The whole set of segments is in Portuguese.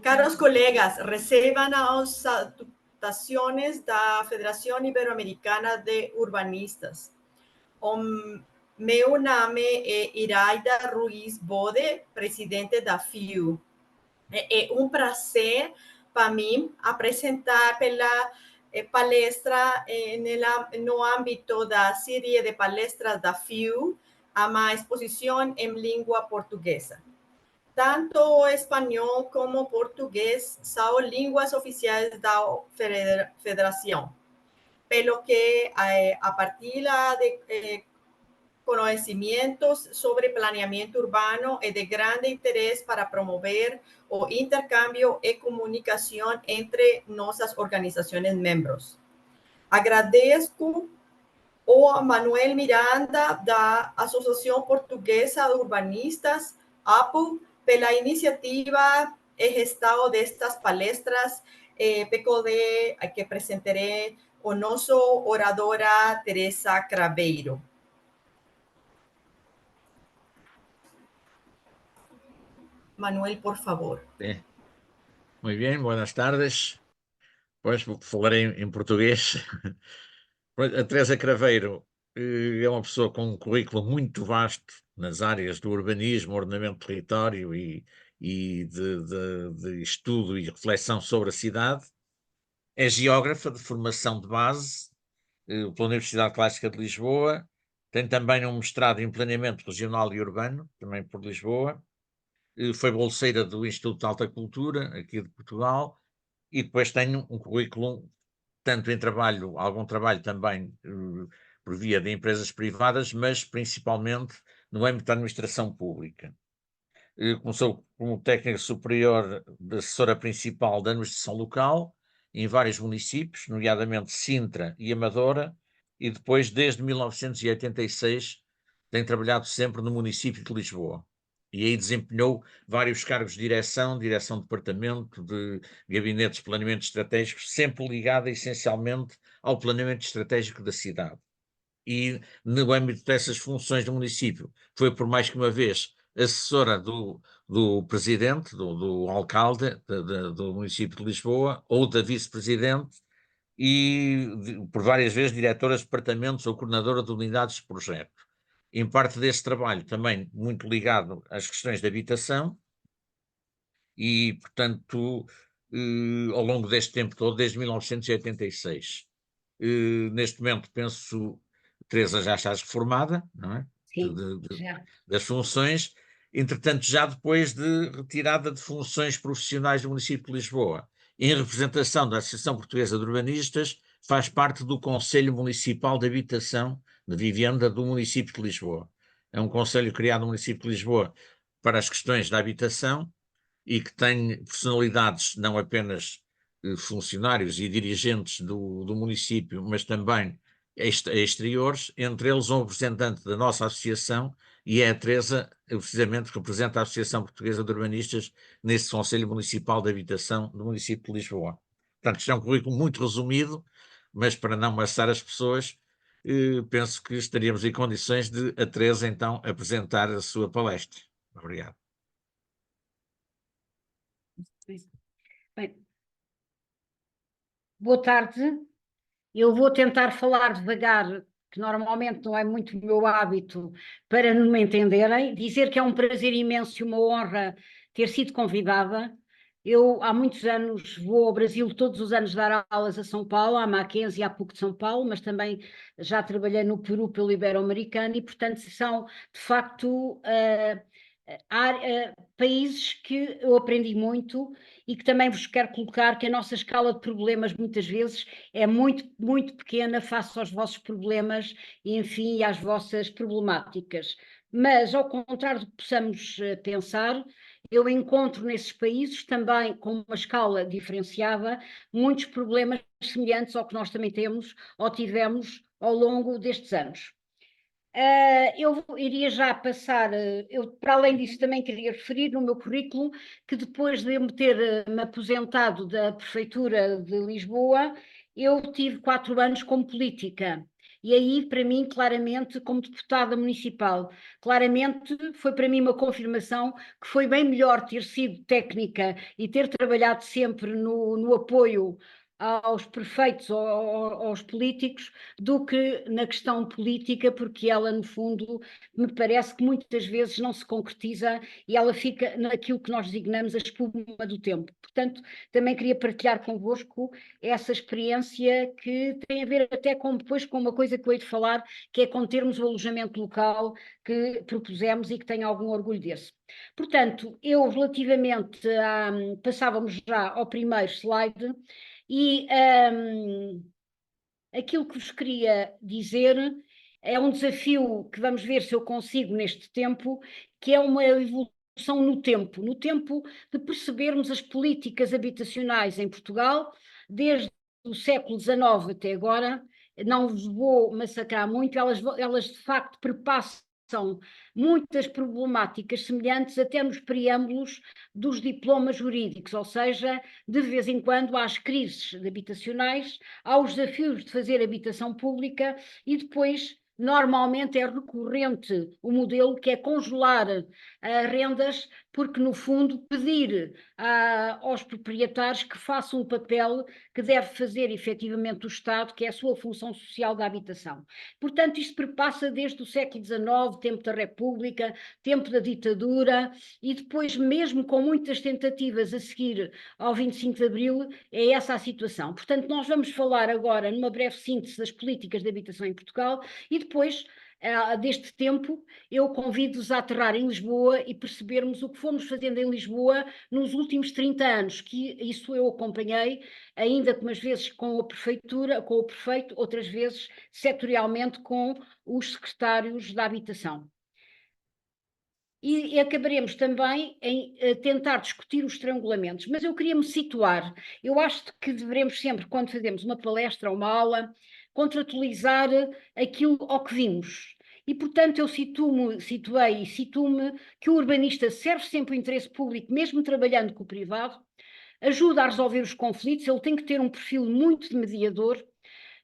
Caros colegas, recebam as salutações da Federação Ibero-Americana de Urbanistas. Meu nome é Iraida Ruiz Bode, presidente da FIU. É prazer para mim apresentar pela palestra no âmbito da série de palestras da FIU, uma exposição em língua portuguesa. Tanto o espanhol como o português são línguas oficiais da federação, pelo que a partir de conhecimentos sobre planeamento urbano é de grande interesse para promover o intercâmbio e comunicação entre nossas organizações membros. Agradeço ao Manuel Miranda, da Associação Portuguesa de Urbanistas, APU, pela iniciativa e gestão destas palestras, que apresentarei a nossa oradora Teresa Craveiro. Manuel, por favor. Muy bien, buenas tardes. Pois falarei em português. A Teresa Craveiro é uma pessoa com um currículo muito vasto nas áreas do urbanismo, ordenamento do território e de estudo e reflexão sobre a cidade. É geógrafa de formação de base pela Universidade Clássica de Lisboa. Tem também um mestrado em planeamento regional e urbano, também por Lisboa. Foi bolseira do Instituto de Alta Cultura, aqui de Portugal, e depois tenho um currículo, tanto em trabalho, algum trabalho também por via de empresas privadas, mas principalmente no âmbito da administração pública. Começou como técnica superior de assessora principal da administração local, em vários municípios, nomeadamente Sintra e Amadora, e depois, desde 1986, tem trabalhado sempre no município de Lisboa. E aí desempenhou vários cargos de direção de departamento, de gabinetes de planeamento estratégico, sempre ligado essencialmente ao planeamento estratégico da cidade. E no âmbito dessas funções do município, foi por mais que uma vez assessora do presidente, do alcalde do município de Lisboa, ou da vice-presidente, e por várias vezes diretora de departamentos ou coordenadora de unidades de projeto. Em parte desse trabalho também muito ligado às questões de habitação e, portanto, ao longo deste tempo todo, desde 1986. Neste momento, penso, Teresa, já estás reformada, não é? Sim, já. Das funções. Entretanto, já depois de retirada de funções profissionais do município de Lisboa, em representação da Associação Portuguesa de Urbanistas, faz parte do Conselho Municipal de Habitação de Vivenda do município de Lisboa. É um conselho criado no município de Lisboa para as questões da habitação e que tem personalidades, não apenas funcionários e dirigentes do município, mas também exteriores, entre eles um representante da nossa associação, e é a Teresa, precisamente, que representa a Associação Portuguesa de Urbanistas nesse Conselho Municipal de Habitação do município de Lisboa. Portanto, isto é um currículo muito resumido, mas para não amassar as pessoas, penso que estaríamos em condições de a Teresa, então, apresentar a sua palestra. Obrigado. Bem, boa tarde. Eu vou tentar falar devagar, que normalmente não é muito o meu hábito, para não me entenderem. Dizer que é um prazer imenso e uma honra ter sido convidada. Eu, há muitos anos, vou ao Brasil todos os anos dar aulas a São Paulo, à Mackenzie e à PUC de São Paulo, mas também já trabalhei no Peru pelo Ibero-Americano e, portanto, são, de facto, países que eu aprendi muito e que também vos quero colocar que a nossa escala de problemas muitas vezes é muito, muito pequena face aos vossos problemas e, enfim, às vossas problemáticas. Mas, ao contrário do que possamos pensar, eu encontro nesses países também, com uma escala diferenciada, muitos problemas semelhantes ao que nós também temos ou tivemos ao longo destes anos. Eu iria já passar, eu para além disso também queria referir no meu currículo que depois de eu me ter me aposentado da Prefeitura de Lisboa, eu tive 4 anos como política E aí, para mim, claramente, como deputada municipal, claramente foi para mim uma confirmação que foi bem melhor ter sido técnica e ter trabalhado sempre no apoio aos prefeitos ou aos políticos do que na questão política, porque ela, no fundo, me parece que muitas vezes não se concretiza e ela fica naquilo que nós designamos a espuma do tempo. Portanto, também queria partilhar convosco essa experiência que tem a ver até depois com uma coisa que eu hei de falar, que é com termos o alojamento local que propusemos e que tenho algum orgulho desse. Portanto, eu relativamente passávamos já ao primeiro slide e aquilo que vos queria dizer é um desafio que vamos ver se eu consigo neste tempo, que é uma evolução no tempo de percebermos as políticas habitacionais em Portugal, desde o século XIX até agora. Não vos vou massacrar muito, elas de facto perpassam muitas problemáticas semelhantes até nos preâmbulos dos diplomas jurídicos, ou seja, de vez em quando há as crises habitacionais, há os desafios de fazer habitação pública e depois normalmente é recorrente o modelo que é congelar rendas, porque no fundo pedir aos proprietários que façam o papel que deve fazer efetivamente o Estado, que é a sua função social da habitação. Portanto, isto perpassa desde o século XIX, tempo da República, tempo da ditadura, e depois mesmo com muitas tentativas a seguir ao 25 de Abril, é essa a situação. Portanto, nós vamos falar agora numa breve síntese das políticas de habitação em Portugal e depois, deste tempo, eu convido-vos a aterrar em Lisboa e percebermos o que fomos fazendo em Lisboa nos últimos 30 anos, que isso eu acompanhei, ainda que umas vezes com a prefeitura, com o prefeito, outras vezes setorialmente com os secretários da habitação. E acabaremos também em tentar discutir os estrangulamentos, mas eu queria me situar. Eu acho que devemos sempre, quando fazemos uma palestra ou uma aula, contratualizar aquilo ao que vimos. E, portanto, eu situo-me que o urbanista serve sempre o interesse público, mesmo trabalhando com o privado, ajuda a resolver os conflitos, ele tem que ter um perfil muito de mediador,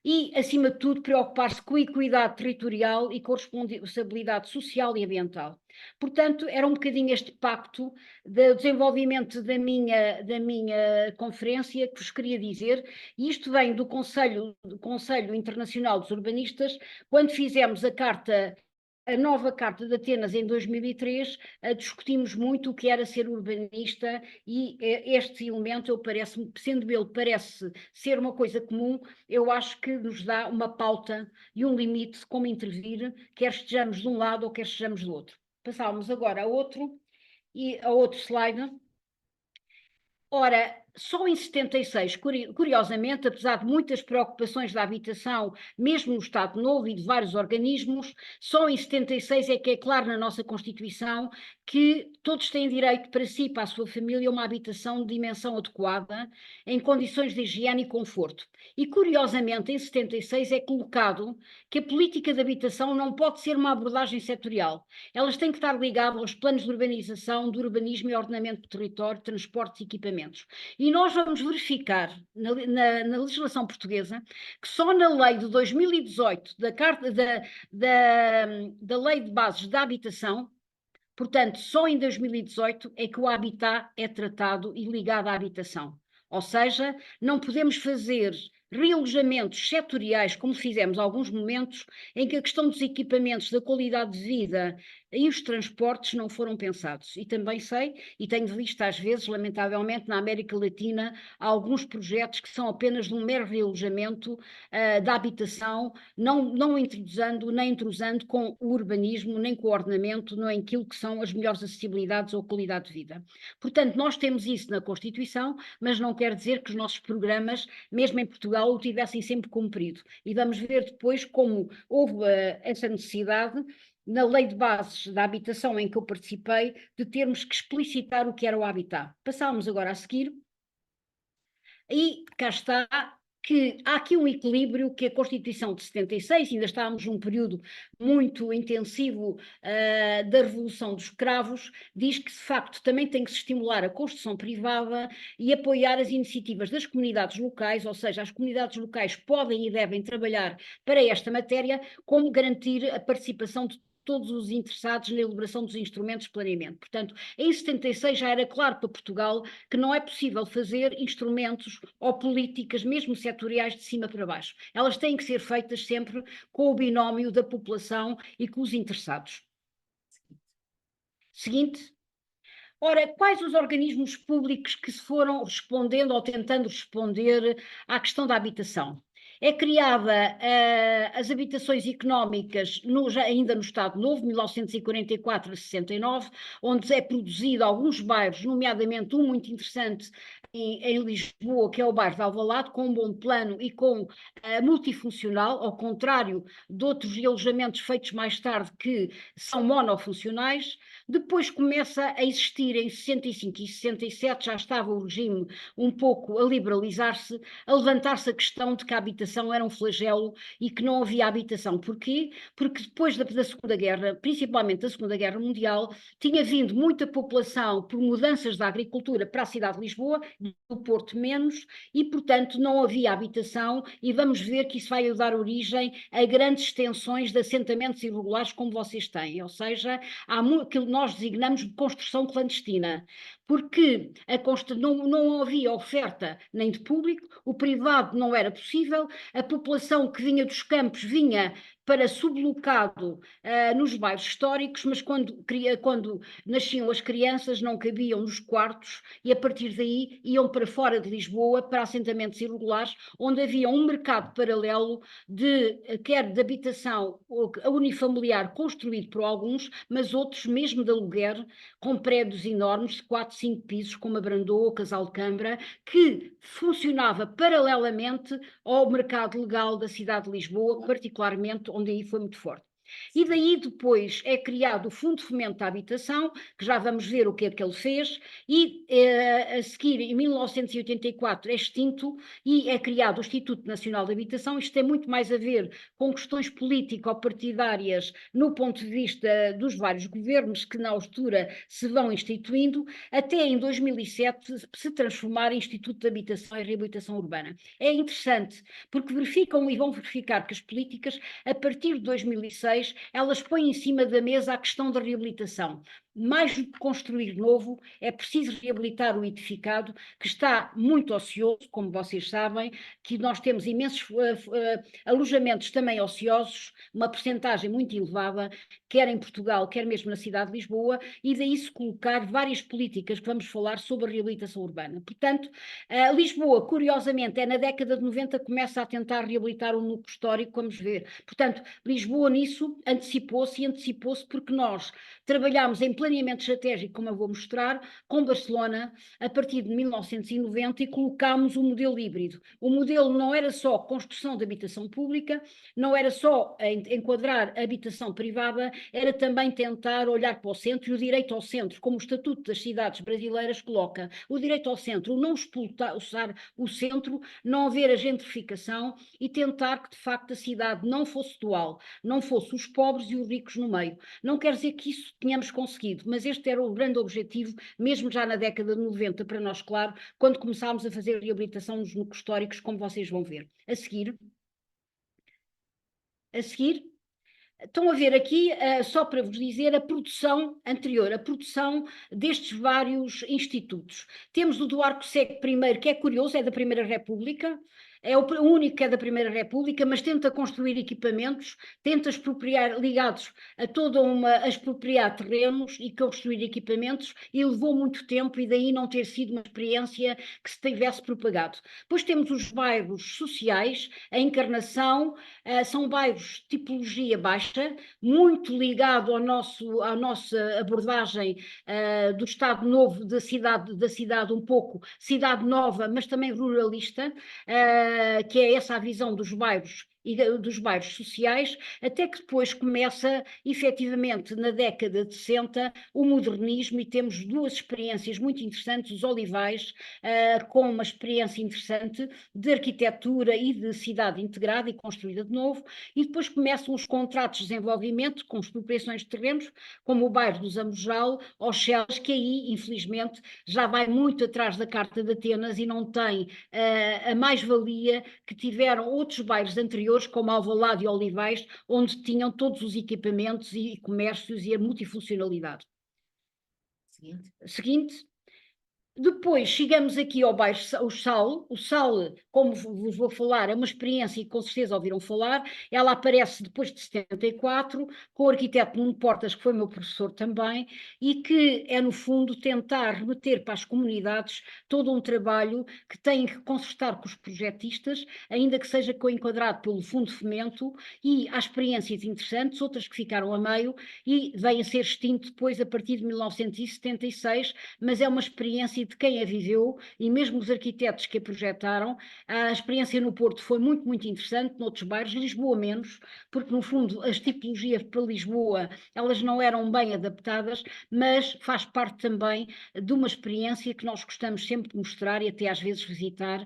e, acima de tudo, preocupar-se com a equidade territorial e com a responsabilidade social e ambiental. Portanto, era um bocadinho este pacto do desenvolvimento da minha conferência que vos queria dizer, e isto vem do Conselho Internacional dos Urbanistas, quando fizemos a nova Carta de Atenas em 2003, discutimos muito o que era ser urbanista e este elemento, sendo ele parece ser uma coisa comum, eu acho que nos dá uma pauta e um limite de como intervir, quer estejamos de um lado ou quer estejamos do outro. Passávamos agora a outro slide. Ora, só em 76, curiosamente, apesar de muitas preocupações da habitação, mesmo no Estado Novo e de vários organismos, só em 76 é que é claro na nossa Constituição que todos têm direito para si e para a sua família a uma habitação de dimensão adequada, em condições de higiene e conforto. E, curiosamente, em 76 é colocado que a política de habitação não pode ser uma abordagem setorial. Elas têm que estar ligadas aos planos de urbanização, do urbanismo e ordenamento do território, transportes e equipamentos. E nós vamos verificar na legislação portuguesa que só na lei de 2018, da Lei de Bases da Habitação, portanto, só em 2018 é que o habitat é tratado e ligado à habitação. Ou seja, não podemos fazer realojamentos setoriais, como fizemos em alguns momentos, em que a questão dos equipamentos, da qualidade de vida e os transportes não foram pensados. E também sei, e tenho visto às vezes, lamentavelmente, na América Latina, há alguns projetos que são apenas de um mero realojamento da habitação, não intrusando com o urbanismo, nem com o ordenamento, nem aquilo que são as melhores acessibilidades ou qualidade de vida. Portanto, nós temos isso na Constituição, mas não quer dizer que os nossos programas, mesmo em Portugal, o tivessem sempre cumprido. E vamos ver depois como houve essa necessidade na Lei de Bases da Habitação em que eu participei, de termos que explicitar o que era o habitat. Passávamos agora a seguir. E cá está que há aqui um equilíbrio que a Constituição de 76, ainda estávamos num período muito intensivo da Revolução dos Cravos, diz que de facto também tem que se estimular a construção privada e apoiar as iniciativas das comunidades locais, ou seja, as comunidades locais podem e devem trabalhar para esta matéria, como garantir a participação de todos os interessados na elaboração dos instrumentos de planeamento. Portanto, em 76 já era claro para Portugal que não é possível fazer instrumentos ou políticas, mesmo setoriais, de cima para baixo. Elas têm que ser feitas sempre com o binómio da população e com os interessados. Seguinte. Ora, quais os organismos públicos que se foram respondendo ou tentando responder à questão da habitação? É criada as habitações económicas ainda no Estado Novo, 1944 a 69, onde é produzido alguns bairros, nomeadamente um muito interessante em Lisboa, que é o bairro de Alvalade, com um bom plano e com multifuncional, ao contrário de outros alojamentos feitos mais tarde que são monofuncionais. Depois começa a existir em 65 e 67, já estava o regime um pouco a liberalizar-se, a levantar-se a questão de que a habitação era um flagelo e que não havia habitação. Porquê? Porque depois da Segunda Guerra, principalmente da Segunda Guerra Mundial, tinha vindo muita população por mudanças da agricultura para a cidade de Lisboa, do Porto menos, e portanto não havia habitação, e vamos ver que isso vai dar origem a grandes extensões de assentamentos irregulares como vocês têm, ou seja, há que nós designamos de construção clandestina, porque não havia oferta nem de público, o privado não era possível, a população que vinha dos campos vinha para sublocado nos bairros históricos, mas quando nasciam as crianças não cabiam nos quartos e a partir daí iam para fora de Lisboa, para assentamentos irregulares, onde havia um mercado paralelo quer de habitação unifamiliar construído por alguns, mas outros mesmo de aluguer, com prédios enormes de 4, 5 pisos, como a Brandô, Casal de Câmara, que funcionava paralelamente ao mercado legal da cidade de Lisboa, particularmente onde aí foi muito forte. E daí depois é criado o Fundo de Fomento da Habitação, que já vamos ver o que é que ele fez, e a seguir, em 1984, é extinto e é criado o Instituto Nacional de Habitação. Isto tem muito mais a ver com questões político-partidárias no ponto de vista dos vários governos que na altura se vão instituindo, até em 2007 se transformar em Instituto de Habitação e Reabilitação Urbana. É interessante, porque verificam e vão verificar que as políticas, a partir de 2006, elas põem em cima da mesa a questão da reabilitação. Mais do que construir novo, é preciso reabilitar o edificado, que está muito ocioso, como vocês sabem, que nós temos imensos alojamentos também ociosos, uma percentagem muito elevada, quer em Portugal, quer mesmo na cidade de Lisboa, e daí se colocar várias políticas que vamos falar sobre a reabilitação urbana. Portanto, Lisboa, curiosamente, é na década de 90 que começa a tentar reabilitar um núcleo histórico, vamos ver. Portanto, Lisboa nisso antecipou-se porque nós trabalhámos em planeamento estratégico, como eu vou mostrar, com Barcelona, a partir de 1990, e colocámos o modelo híbrido. O modelo não era só construção de habitação pública, não era só enquadrar a habitação privada, era também tentar olhar para o centro, e o direito ao centro, como o Estatuto das Cidades Brasileiras coloca, o direito ao centro, não expulsar o centro, não haver a gentrificação e tentar que, de facto, a cidade não fosse dual, não fosse os pobres e os ricos no meio. Não quer dizer que isso tenhamos conseguido, mas este era o grande objetivo, mesmo já na década de 90, para nós, claro, quando começámos a fazer reabilitação nos núcleos históricos, como vocês vão ver. A seguir, estão a ver aqui, só para vos dizer, a produção anterior, a produção destes vários institutos. Temos o do Arco-Cego I, que é curioso, é da Primeira República, é o único que é da Primeira República, mas tenta construir equipamentos, tenta expropriar, ligados a expropriar terrenos e construir equipamentos, e levou muito tempo, e daí não ter sido uma experiência que se tivesse propagado. Depois temos os bairros sociais, a Encarnação, são bairros de tipologia baixa, muito ligado à nossa abordagem do Estado Novo, da cidade um pouco, cidade nova, mas também ruralista, que é essa a visão dos bairros e dos bairros sociais, até que depois começa, efetivamente, na década de 60, o modernismo, e temos duas experiências muito interessantes, os Olivais, com uma experiência interessante de arquitetura e de cidade integrada e construída de novo, e depois começam os contratos de desenvolvimento com expropriações de terrenos, como o bairro do Zambojal ou Chelas, que aí, infelizmente, já vai muito atrás da Carta de Atenas e não tem a mais-valia que tiveram outros bairros anteriores, como Alvalade e Olivais, onde tinham todos os equipamentos e comércios e a multifuncionalidade. Seguinte. Depois chegamos aqui ao bairro o Sal. O Sal, como vos vou falar, é uma experiência que com certeza ouviram falar. Ela aparece depois de 74, com o arquiteto Nuno Portas, que foi meu professor também, e que é, no fundo, tentar remeter para as comunidades todo um trabalho que tem que concertar com os projetistas, ainda que seja enquadrado pelo Fundo de Fomento, e há experiências interessantes, outras que ficaram a meio, e vêm a ser extinto depois a partir de 1976, mas é uma experiência de quem a viveu, e mesmo os arquitetos que a projetaram. A experiência no Porto foi muito, muito interessante, noutros bairros, Lisboa menos, porque no fundo as tipologias para Lisboa, elas não eram bem adaptadas, mas faz parte também de uma experiência que nós gostamos sempre de mostrar e até às vezes visitar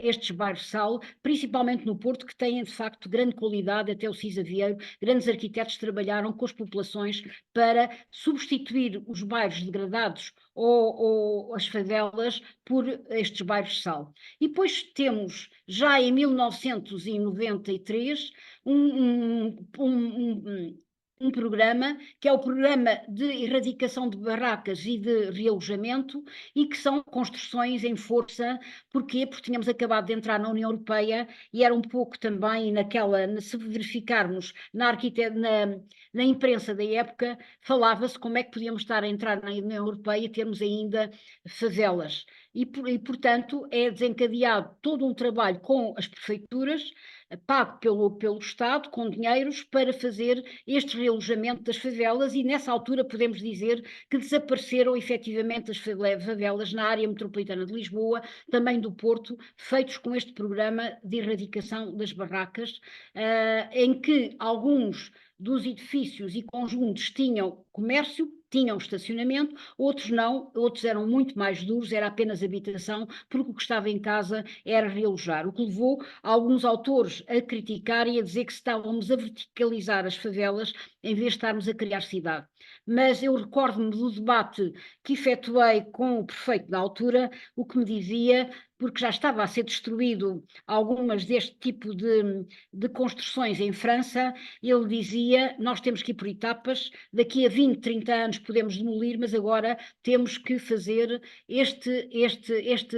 estes bairros-sal, principalmente no Porto, que têm de facto grande qualidade, até o Cisa Vieiro, grandes arquitetos trabalharam com as populações para substituir os bairros degradados ou as favelas por estes bairros de sal. E depois temos, já em 1993, um programa, que é o Programa de Erradicação de Barracas e de Realojamento, e que são construções em força. Porquê? Porque tínhamos acabado de entrar na União Europeia e era um pouco também se verificarmos na imprensa da época, falava-se como é que podíamos estar a entrar na União Europeia e termos ainda favelas. E, portanto, é desencadeado todo um trabalho com as prefeituras, pago pelo Estado, com dinheiros, para fazer este realojamento das favelas, e nessa altura podemos dizer que desapareceram efetivamente as favelas na área metropolitana de Lisboa, também do Porto, feitos com este programa de erradicação das barracas, em que alguns dos edifícios e conjuntos tinham comércio, tinham estacionamento, outros não, outros eram muito mais duros, era apenas habitação, porque o que estava em casa era realojar, o que levou alguns autores a criticar e a dizer que estávamos a verticalizar as favelas em vez de estarmos a criar cidade. Mas eu recordo-me do debate que efetuei com o prefeito da altura, o que me dizia, porque já estava a ser destruído algumas deste tipo de construções em França, ele dizia: nós temos que ir por etapas, daqui a 20, 30 anos podemos demolir, mas agora temos que fazer este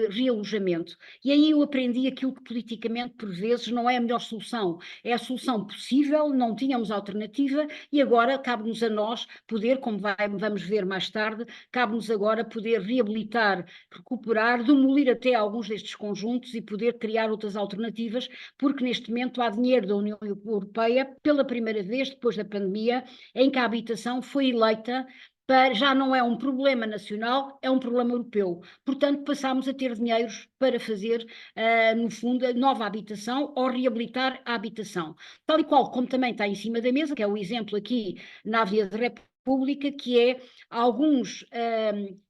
realojamento. E aí eu aprendi aquilo que politicamente, por vezes, não é a melhor solução, é a solução possível, não tínhamos alternativa, e agora cabe-nos a nós poder, como vamos ver mais tarde, cabe-nos agora poder reabilitar, recuperar, demolir até alguns destes conjuntos e poder criar outras alternativas, porque neste momento há dinheiro da União Europeia, pela primeira vez, depois da pandemia, em que a habitação foi eleita já não é um problema nacional, é um problema europeu. Portanto, passámos a ter dinheiros para fazer, no fundo, a nova habitação ou reabilitar a habitação. Tal e qual como também está em cima da mesa, que é o exemplo aqui na Avenida da República, que é alguns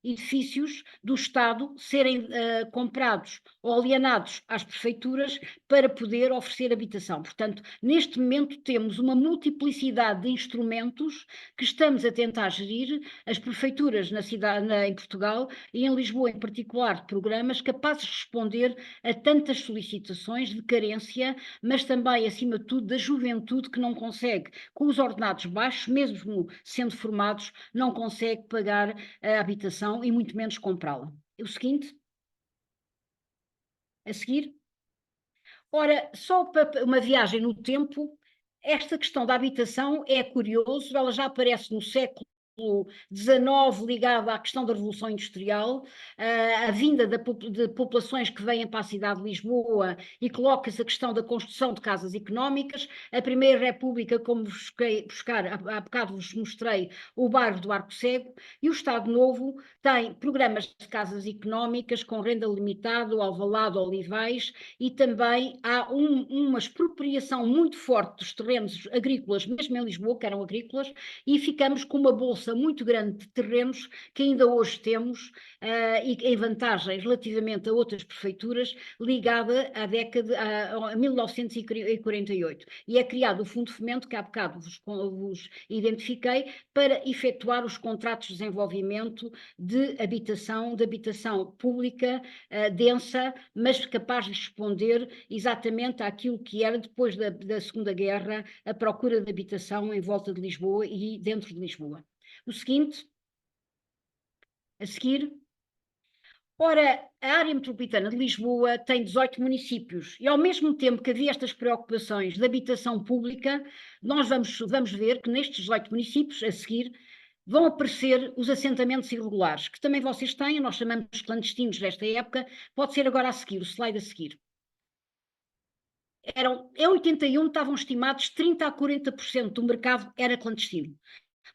edifícios do Estado serem comprados ou alienados às prefeituras para poder oferecer habitação. Portanto, neste momento temos uma multiplicidade de instrumentos que estamos a tentar gerir, as prefeituras em Portugal e em Lisboa em particular, de programas capazes de responder a tantas solicitações de carência, mas também, acima de tudo, da juventude que não consegue, com os ordenados baixos, mesmo sendo formados, não consegue pagar a habitação e muito menos comprá-la. O seguinte, a seguir. Ora, só para uma viagem no tempo, esta questão da habitação é curioso, ela já aparece no século XIX ligado à questão da Revolução Industrial, a vinda de populações que vêm para a cidade de Lisboa e coloca-se a questão da construção de casas económicas, a Primeira República, como há bocado vos mostrei, o bairro do Arco Cego, e o Estado Novo tem programas de casas económicas com renda limitada, Alvalade, Olivais, e também há uma expropriação muito forte dos terrenos agrícolas, mesmo em Lisboa, que eram agrícolas, e ficamos com uma bolsa muito grande de terrenos que ainda hoje temos e em vantagens relativamente a outras prefeituras, ligada à década a 1948. E é criado o Fundo de Fomento, que há bocado vos identifiquei, para efetuar os contratos de desenvolvimento de habitação pública densa, mas capaz de responder exatamente àquilo que era depois da Segunda Guerra a procura de habitação em volta de Lisboa e dentro de Lisboa. O seguinte, a seguir. Ora, a área metropolitana de Lisboa tem 18 municípios e ao mesmo tempo que havia estas preocupações de habitação pública, nós vamos ver que nestes 18 municípios, a seguir, vão aparecer os assentamentos irregulares, que também vocês têm, nós chamamos de clandestinos desta época, pode ser agora a seguir, o slide a seguir. Em 81 estavam estimados 30% a 40% do mercado era clandestino.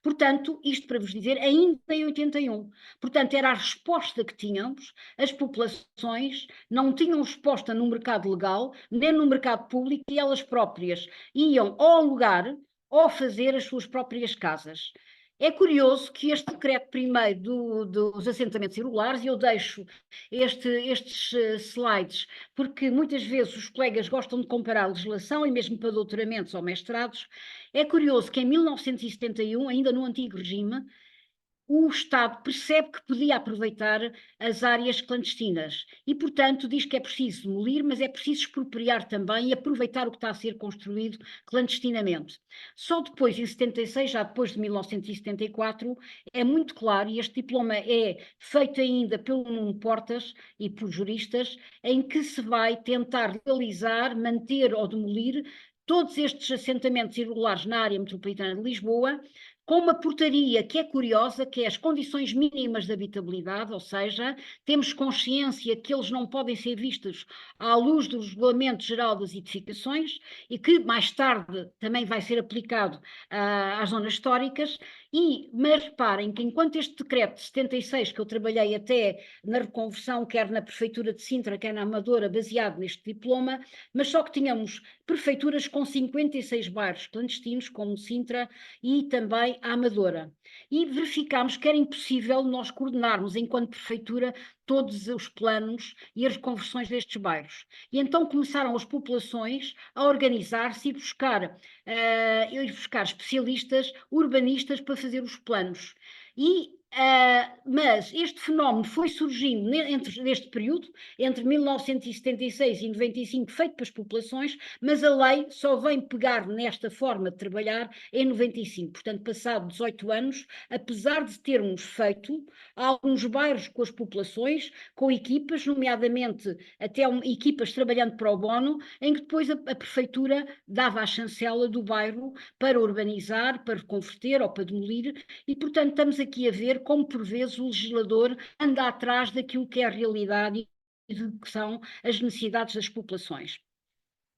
Portanto, isto para vos dizer, ainda em 81. Portanto, era a resposta que tínhamos, as populações não tinham resposta no mercado legal, nem no mercado público, e elas próprias iam ou alugar ou fazer as suas próprias casas. É curioso que este decreto primeiro dos assentamentos irregulares, e eu deixo estes slides, porque muitas vezes os colegas gostam de comparar a legislação, e mesmo para doutoramentos ou mestrados, é curioso que em 1971, ainda no antigo regime, o Estado percebe que podia aproveitar as áreas clandestinas e, portanto, diz que é preciso demolir, mas é preciso expropriar também e aproveitar o que está a ser construído clandestinamente. Só depois, em 76, já depois de 1974, é muito claro, e este diploma é feito ainda pelo Nuno Portas e por juristas, em que se vai tentar legalizar, manter ou demolir todos estes assentamentos irregulares na área metropolitana de Lisboa, com uma portaria que é curiosa, que é as condições mínimas de habitabilidade, ou seja, temos consciência que eles não podem ser vistos à luz do Regulamento Geral das Edificações e que mais tarde também vai ser aplicado às zonas históricas, mas reparem que enquanto este decreto de 76, que eu trabalhei até na reconversão, quer na Prefeitura de Sintra, quer na Amadora, baseado neste diploma, mas só que tínhamos prefeituras com 56 bairros clandestinos, como Sintra e também a Amadora. E verificámos que era impossível nós coordenarmos, enquanto prefeitura, todos os planos e as reconversões destes bairros. E então começaram as populações a organizar-se e buscar especialistas, urbanistas, para fazer os planos. Mas este fenómeno foi surgindo neste período, entre 1976 e 95, feito para as populações, mas a lei só vem pegar nesta forma de trabalhar em 95. Portanto, passado 18 anos, apesar de termos feito alguns bairros com as populações, com equipas, nomeadamente até equipas trabalhando pro bono, em que depois a prefeitura dava a chancela do bairro para urbanizar, para reconverter ou para demolir, e portanto estamos aqui a ver como por vezes o legislador anda atrás daquilo que é a realidade e do que são as necessidades das populações.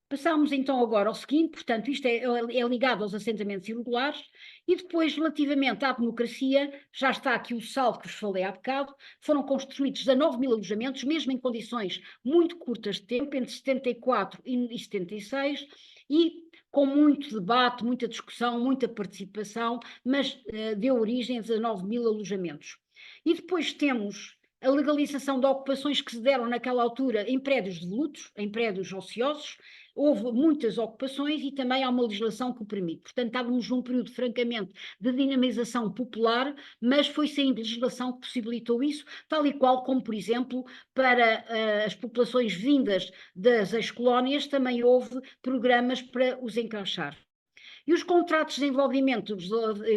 Passamos então agora ao seguinte, portanto isto é ligado aos assentamentos irregulares, e depois relativamente à democracia, já está aqui o saldo que vos falei há bocado, foram construídos 19 mil alojamentos, mesmo em condições muito curtas de tempo, entre 74 e 76, e com muito debate, muita discussão, muita participação, mas deu origem a 19 mil alojamentos. E depois temos a legalização de ocupações que se deram naquela altura em prédios devolutos, em prédios ociosos. Houve muitas ocupações e também há uma legislação que o permite. Portanto, estávamos num período, francamente, de dinamização popular, mas foi saindo legislação que possibilitou isso, tal e qual como, por exemplo, para as populações vindas das ex-colónias, também houve programas para os encaixar. E os contratos de desenvolvimento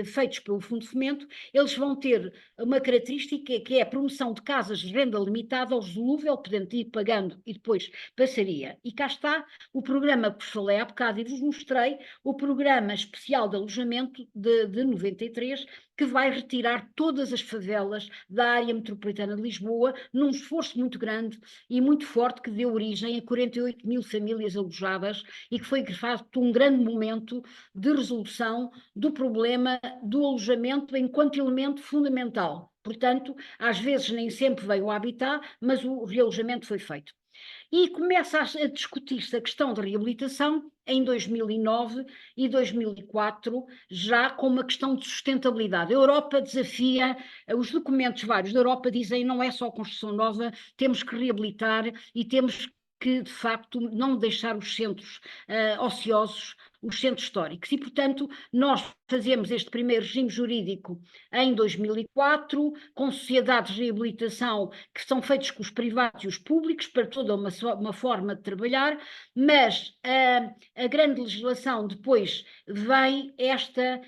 feitos pelo Fundo de Fomento, eles vão ter uma característica que é a promoção de casas de renda limitada ao resolúvel, podendo ir pagando e depois passaria. E cá está o programa que vos falei há bocado e vos mostrei, o programa especial de alojamento de 93, que vai retirar todas as favelas da área metropolitana de Lisboa, num esforço muito grande e muito forte, que deu origem a 48 mil famílias alojadas e que foi, de facto, um grande momento de resolução do problema do alojamento enquanto elemento fundamental. Portanto, às vezes nem sempre veio o habitat, mas o realojamento foi feito. E começa a discutir-se a questão da reabilitação em 2009 e 2004, já com uma questão de sustentabilidade. A Europa desafia, os documentos vários da Europa dizem não é só construção nova, temos que reabilitar e temos que, de facto, não deixar os centros ociosos, os centros históricos. E, portanto, nós fazemos este primeiro regime jurídico em 2004, com sociedades de reabilitação que são feitos com os privados e os públicos, para toda uma forma de trabalhar, mas a grande legislação depois vem esta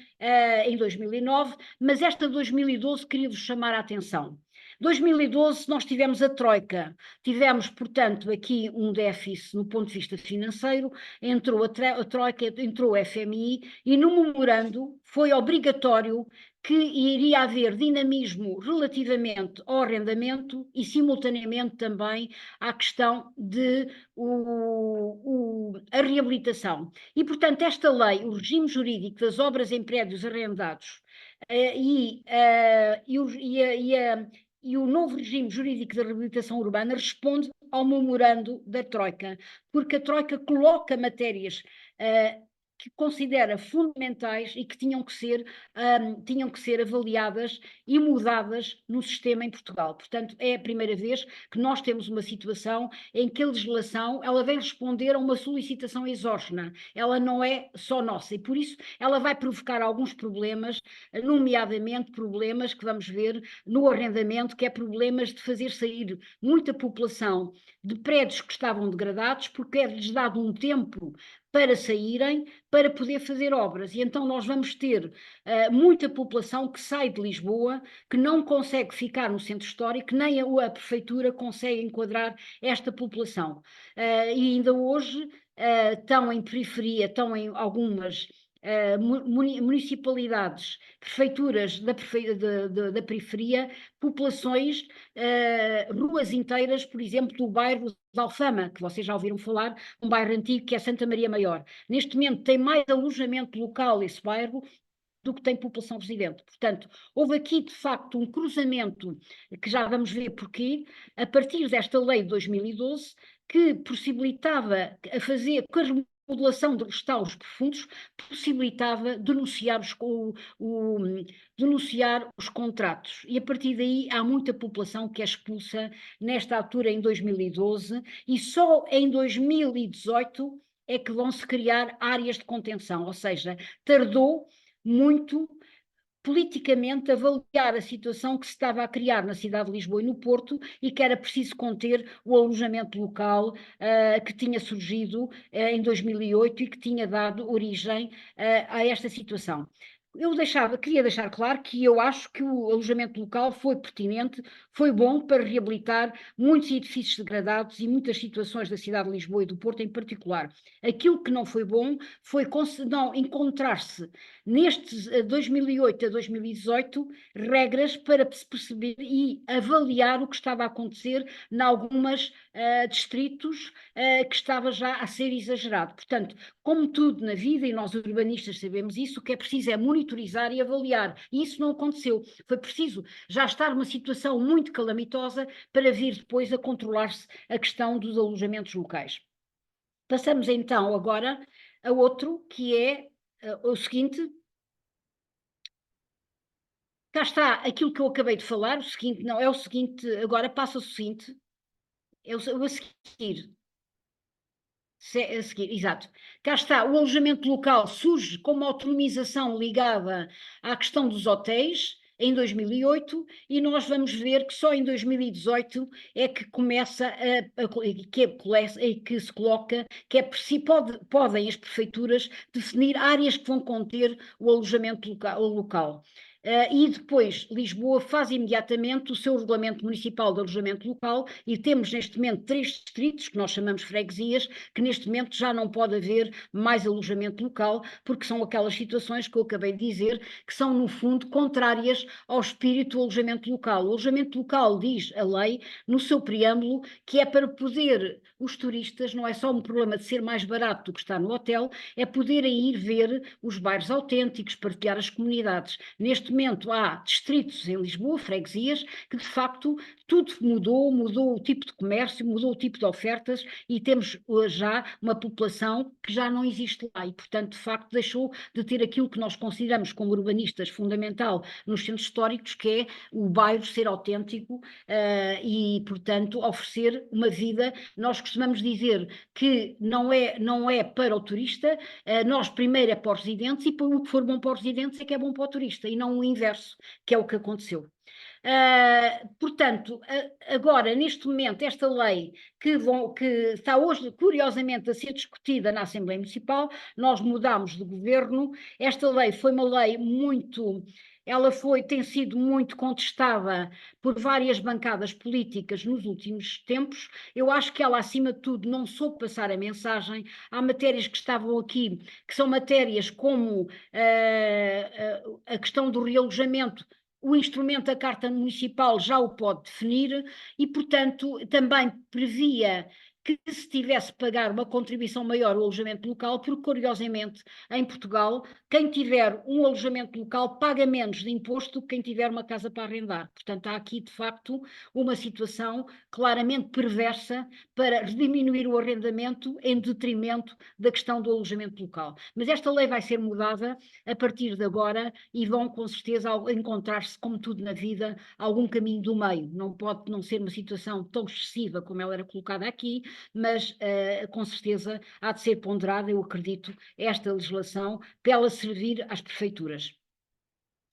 em 2009, mas esta de 2012 queria-vos chamar a atenção. 2012 nós tivemos a Troika, tivemos, portanto, aqui um déficit no ponto de vista financeiro, entrou a Troika, entrou o FMI e no memorando foi obrigatório que iria haver dinamismo relativamente ao arrendamento e simultaneamente também à questão de a reabilitação. E, portanto, esta lei, o regime jurídico das obras em prédios arrendados e o novo regime jurídico da reabilitação urbana responde ao memorando da Troika, porque a Troika coloca matérias que considera fundamentais e que tinham que ser avaliadas e mudadas no sistema em Portugal. Portanto, é a primeira vez que nós temos uma situação em que a legislação ela vem responder a uma solicitação exógena, ela não é só nossa, e por isso ela vai provocar alguns problemas, nomeadamente problemas que vamos ver no arrendamento, que é problemas de fazer sair muita população de prédios que estavam degradados, porque é-lhes dado um tempo para saírem, para poder fazer obras. E então nós vamos ter muita população que sai de Lisboa, que não consegue ficar no centro histórico, nem a prefeitura consegue enquadrar esta população. E ainda hoje estão em periferia, estão em algumas municipalidades, prefeituras da periferia, populações, ruas inteiras, por exemplo, do bairro de Alfama, que vocês já ouviram falar, um bairro antigo que é Santa Maria Maior. Neste momento tem mais alojamento local esse bairro do que tem população residente. Portanto, houve aqui, de facto, um cruzamento, que já vamos ver porquê, a partir desta lei de 2012, que possibilitava a fazer com a remodelação de restauros profundos, possibilitava denunciar os contratos. E a partir daí há muita população que é expulsa nesta altura em 2012 e só em 2018 é que vão se criar áreas de contenção, ou seja, tardou muito politicamente avaliar a situação que se estava a criar na cidade de Lisboa e no Porto e que era preciso conter o alojamento local que tinha surgido em 2008 e que tinha dado origem a esta situação. Queria deixar claro que eu acho que o alojamento local foi pertinente, foi bom para reabilitar muitos edifícios degradados e muitas situações da cidade de Lisboa e do Porto em particular. Aquilo que não foi bom foi não encontrar-se nestes 2008 a 2018 regras para se perceber e avaliar o que estava a acontecer em alguns distritos que estava já a ser exagerado. Portanto, como tudo na vida, e nós urbanistas sabemos isso, o que é preciso é monitorizar e avaliar. E isso não aconteceu. Foi preciso já estar numa situação muito calamitosa para vir depois a controlar-se a questão dos alojamentos locais. Passamos então agora a outro, que é o seguinte. Cá está aquilo que eu acabei de falar, o seguinte, não, é o seguinte, agora passa o seguinte, é o a seguir. A seguir, exato. Cá está, o alojamento local surge como autonomização ligada à questão dos hotéis, em 2008 e nós vamos ver que só em 2018 é que começa que se coloca que é podem as prefeituras definir áreas que vão conter o alojamento local. E depois Lisboa faz imediatamente o seu regulamento municipal de alojamento local e temos neste momento 3 distritos, que nós chamamos freguesias, que neste momento já não pode haver mais alojamento local, porque são aquelas situações que eu acabei de dizer, que são no fundo contrárias ao espírito do alojamento local. O alojamento local, diz a lei, no seu preâmbulo, que é para poder os turistas, não é só um problema de ser mais barato do que está no hotel, é poderem ir ver os bairros autênticos, partilhar as comunidades. Neste momento há distritos em Lisboa, freguesias, que de facto tudo mudou o tipo de comércio, mudou o tipo de ofertas e temos já uma população que já não existe lá e, portanto, de facto deixou de ter aquilo que nós consideramos como urbanistas fundamental nos centros históricos, que é o bairro ser autêntico e, portanto, oferecer uma vida. Nós costumamos dizer que não é para o turista, nós primeiro é para os residentes e o que for bom para os residentes é que é bom para o turista e não o inverso, que é o que aconteceu. Portanto, agora, neste momento, esta lei que está hoje, curiosamente, a ser discutida na Assembleia Municipal, nós mudámos de governo, esta lei foi uma lei tem sido muito contestada por várias bancadas políticas nos últimos tempos. Eu acho que ela, acima de tudo, não soube passar a mensagem. Há matérias que estavam aqui, que são matérias como a questão do realojamento. O instrumento da Carta Municipal já o pode definir e, portanto, também previa que se tivesse que pagar uma contribuição maior ao alojamento local, porque, curiosamente, em Portugal, quem tiver um alojamento local paga menos de imposto do que quem tiver uma casa para arrendar. Portanto, há aqui, de facto, uma situação claramente perversa para diminuir o arrendamento em detrimento da questão do alojamento local. Mas esta lei vai ser mudada a partir de agora e vão, com certeza, encontrar-se, como tudo na vida, algum caminho do meio. Não pode não ser uma situação tão excessiva como ela era colocada aqui, mas com certeza há de ser ponderada, eu acredito, esta legislação para ela servir às prefeituras.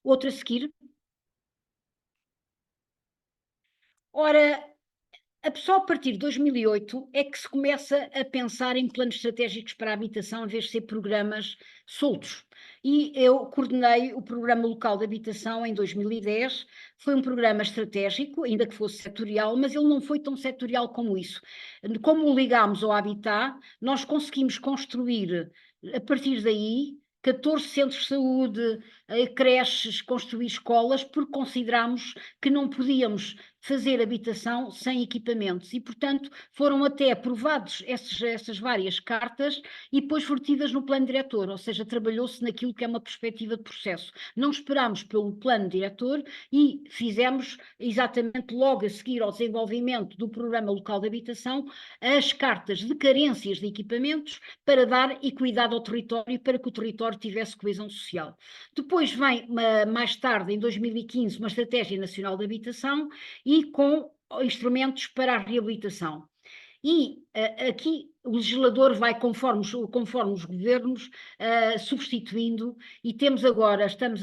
Outra a seguir. Ora, só a partir de 2008 é que se começa a pensar em planos estratégicos para a habitação, em vez de ser programas soltos. E eu coordenei o Programa Local de Habitação em 2010, foi um programa estratégico, ainda que fosse setorial, mas ele não foi tão setorial como isso. Como o ligámos ao Habitat, nós conseguimos construir, a partir daí, 14 centros de saúde, creches, construir escolas, porque consideramos que não podíamos fazer habitação sem equipamentos e, portanto, foram até aprovados essas várias cartas e depois vertidas no plano diretor, ou seja, trabalhou-se naquilo que é uma perspectiva de processo. Não esperámos pelo plano diretor e fizemos exatamente logo a seguir ao desenvolvimento do Programa Local de Habitação as cartas de carências de equipamentos para dar equidade ao território e para que o território tivesse coesão social. Depois vem, mais tarde, em 2015, uma Estratégia Nacional de Habitação e com instrumentos para a reabilitação. E aqui o legislador vai, conforme os governos, substituindo, e estamos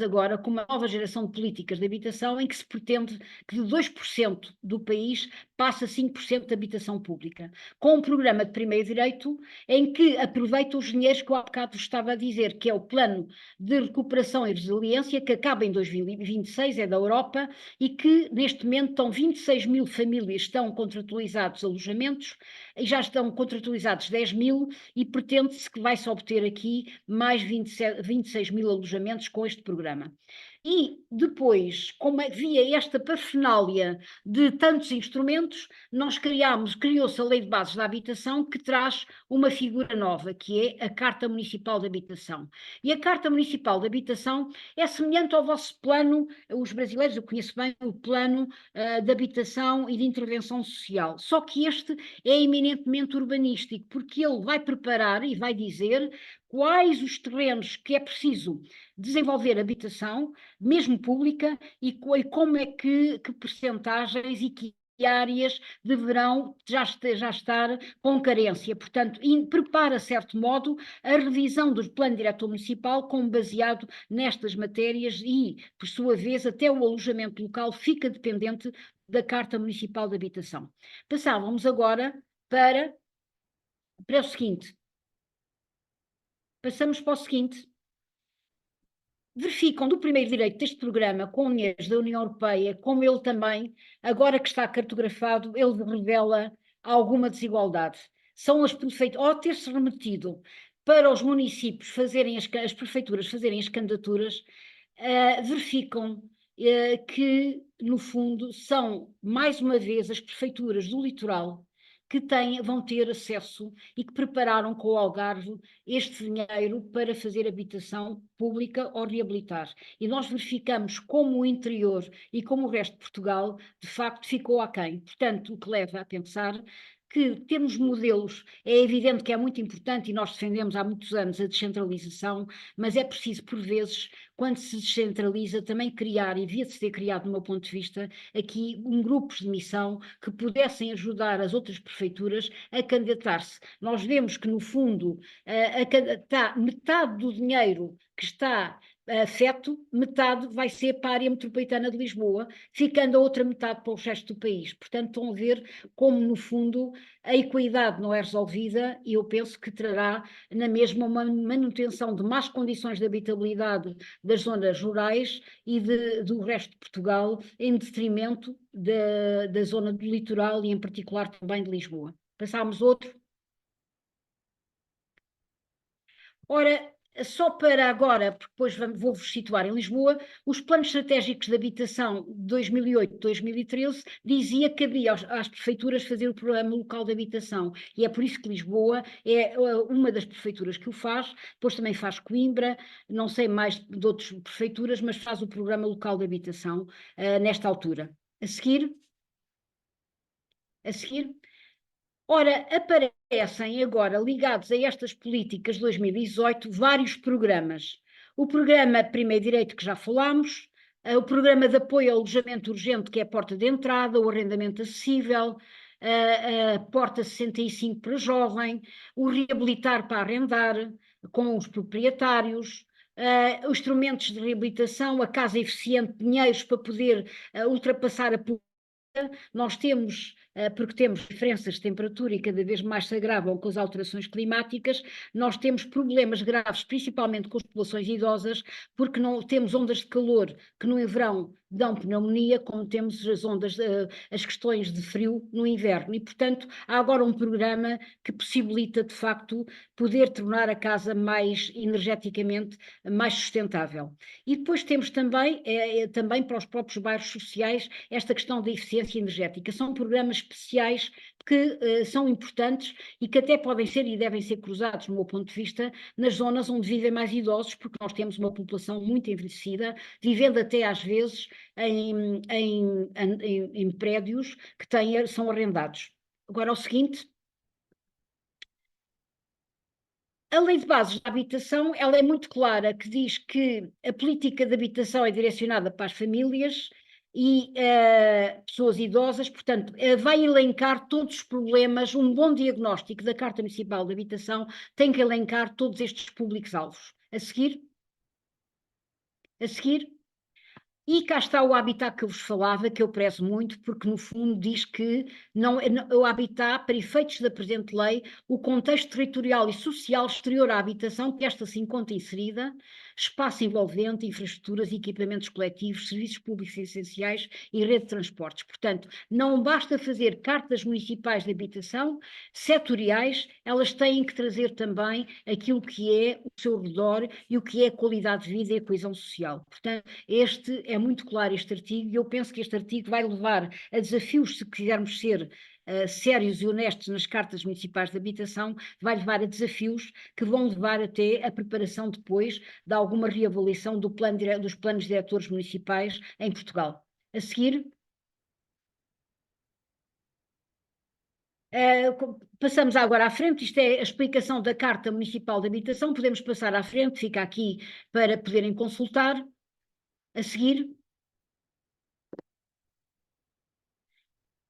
agora com uma nova geração de políticas de habitação em que se pretende que de 2% do país passe a 5% de habitação pública, com um programa de primeiro direito em que aproveita os dinheiros que eu há bocado estava a dizer, que é o Plano de Recuperação e Resiliência, que acaba em 2026, é da Europa, e que neste momento estão 26 mil famílias estão contratualizados alojamentos, e já estão contratualizados 10 mil e pretende-se que vai-se obter aqui mais 26 mil alojamentos com este programa. E depois, como havia esta parafernália de tantos instrumentos, criou-se a Lei de Bases da Habitação, que traz uma figura nova, que é a Carta Municipal de Habitação. E a Carta Municipal de Habitação é semelhante ao vosso plano, os brasileiros, eu conheço bem o plano de habitação e de intervenção social, só que este é eminentemente urbanístico, porque ele vai preparar e vai dizer quais os terrenos que é preciso desenvolver habitação, mesmo pública, e como é que percentagens e que áreas deverão já estar com carência. Portanto, prepara, de certo modo, a revisão do plano diretor municipal como baseado nestas matérias e, por sua vez, até o alojamento local fica dependente da Carta Municipal de Habitação. Passávamos agora para o seguinte. Passamos para o seguinte. Verificam do primeiro direito deste programa com dinheiros da União Europeia, como ele também, agora que está cartografado, ele revela alguma desigualdade. São as prefeituras, ao ter-se remetido para os municípios fazerem as prefeituras fazerem as candidaturas, verificam que, no fundo, são, mais uma vez, as prefeituras do litoral que vão ter acesso e que prepararam com o Algarve este dinheiro para fazer habitação pública ou reabilitar. E nós verificamos como o interior e como o resto de Portugal, de facto, ficou aquém. Portanto, o que leva a pensar que termos modelos, é evidente que é muito importante e nós defendemos há muitos anos a descentralização, mas é preciso, por vezes, quando se descentraliza, também criar, e devia-se ter criado, do meu ponto de vista, aqui grupos de missão que pudessem ajudar as outras prefeituras a candidatar-se. Nós vemos que, no fundo, metade do dinheiro que está afeto, metade vai ser para a área metropolitana de Lisboa, ficando a outra metade para o resto do país. Portanto, estão a ver como, no fundo, a equidade não é resolvida e eu penso que trará na mesma uma manutenção de más condições de habitabilidade das zonas rurais e do resto de Portugal, em detrimento da zona do litoral e, em particular, também de Lisboa. Passámos outro. Ora, só para agora, porque depois vou-vos situar em Lisboa, os planos estratégicos de habitação de 2008-2013 dizia que cabia às prefeituras fazer o programa local de habitação, e é por isso que Lisboa é uma das prefeituras que o faz, depois também faz Coimbra, não sei mais de outras prefeituras, mas faz o programa local de habitação nesta altura. A seguir. Ora, aparecem agora, ligados a estas políticas de 2018, vários programas. O programa Primeiro Direito, que já falámos, o programa de apoio ao alojamento urgente, que é a porta de entrada, o arrendamento acessível, a porta 65 para jovem, o reabilitar para arrendar, com os proprietários, os instrumentos de reabilitação, a casa eficiente, dinheiros para poder ultrapassar a pobreza. Nós temos, porque temos diferenças de temperatura e cada vez mais se agravam com as alterações climáticas, nós temos problemas graves, principalmente com as populações idosas, porque não temos ondas de calor que no verão dão pneumonia, como temos as questões de frio no inverno. E, portanto, há agora um programa que possibilita, de facto, poder tornar a casa mais energeticamente mais sustentável. E depois temos também, também para os próprios bairros sociais, esta questão da eficiência energética. São programas especiais que são importantes e que até podem ser e devem ser cruzados, no meu ponto de vista, nas zonas onde vivem mais idosos, porque nós temos uma população muito envelhecida, vivendo até às vezes em prédios que são arrendados. Agora, o seguinte. A Lei de Bases da Habitação, ela é muito clara, que diz que a política de habitação é direcionada para as famílias e pessoas idosas, portanto, vai elencar todos os problemas, um bom diagnóstico da Carta Municipal de Habitação tem que elencar todos estes públicos-alvos. A seguir. E cá está o habitat que eu vos falava, que eu prezo muito, porque no fundo diz que o habitat, para efeitos da presente lei, o contexto territorial e social exterior à habitação, que esta se encontra inserida, espaço envolvente, infraestruturas, equipamentos coletivos, serviços públicos essenciais e rede de transportes. Portanto, não basta fazer cartas municipais de habitação setoriais, elas têm que trazer também aquilo que é o seu redor e o que é a qualidade de vida e a coesão social. Portanto, é muito claro este artigo e eu penso que este artigo vai levar a desafios, se quisermos ser sérios e honestos nas cartas municipais de habitação, vai levar a desafios que vão levar até a preparação depois de alguma reavaliação dos planos diretores municipais em Portugal. A seguir. Passamos agora à frente, isto é a explicação da Carta Municipal de Habitação, podemos passar à frente, fica aqui para poderem consultar. A seguir.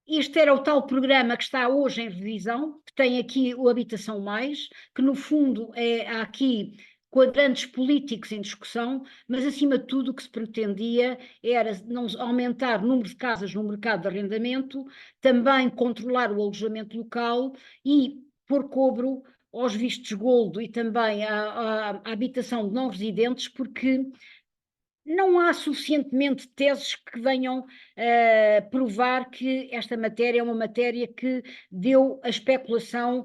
Este era o tal programa que está hoje em revisão, que tem aqui o Habitação Mais, que no fundo há aqui quadrantes políticos em discussão, mas acima de tudo o que se pretendia era não aumentar o número de casas no mercado de arrendamento, também controlar o alojamento local e pôr cobro aos vistos gold e também à habitação de não residentes, porque não há suficientemente teses que venham provar que esta matéria é uma matéria que deu a especulação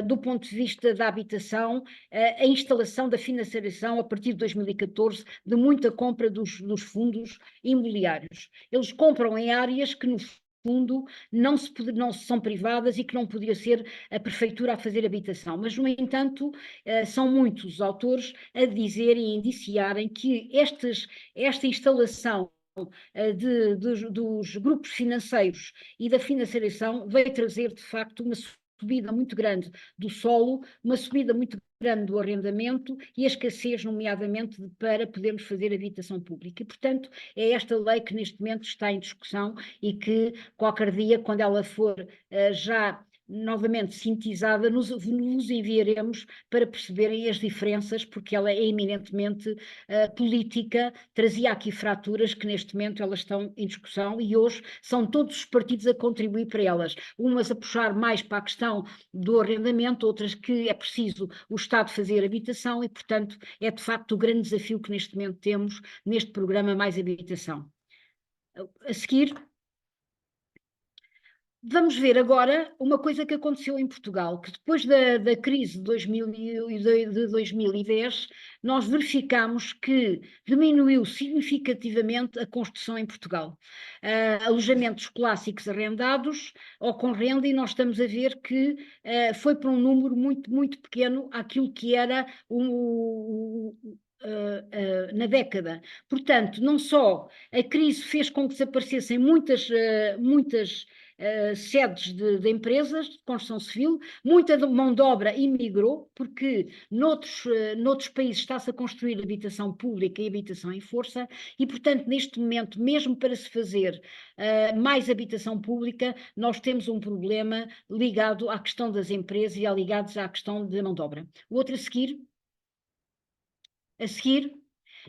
do ponto de vista da habitação, a instalação da financiação a partir de 2014 de muita compra dos fundos imobiliários. Eles compram em áreas que no fundo não são privadas e que não podia ser a prefeitura a fazer habitação, mas no entanto são muitos os autores a dizerem e indiciarem que esta instalação dos grupos financeiros e da financiação veio trazer de facto uma subida muito grande do solo, uma subida muito grande do arrendamento e a escassez, nomeadamente, para podermos fazer habitação pública. E, portanto, é esta lei que neste momento está em discussão e que qualquer dia, quando ela for já novamente sintetizada, nos enviaremos para perceberem as diferenças, porque ela é eminentemente política, trazia aqui fraturas que neste momento elas estão em discussão e hoje são todos os partidos a contribuir para elas, umas a puxar mais para a questão do arrendamento, outras que é preciso o Estado fazer habitação e, portanto, é de facto o grande desafio que neste momento temos neste programa Mais Habitação. A seguir, vamos ver agora uma coisa que aconteceu em Portugal, que depois da crise de 2010, nós verificamos que diminuiu significativamente a construção em Portugal. Alojamentos clássicos arrendados ou com renda, e nós estamos a ver que foi para um número muito, muito pequeno aquilo que era na década. Portanto, não só a crise fez com que desaparecessem muitas sedes de empresas de construção civil, muita mão de obra emigrou, porque noutros países está-se a construir habitação pública e habitação em força, e portanto neste momento, mesmo para se fazer mais habitação pública, nós temos um problema ligado à questão das empresas e ligados à questão da mão de obra. O outro a seguir,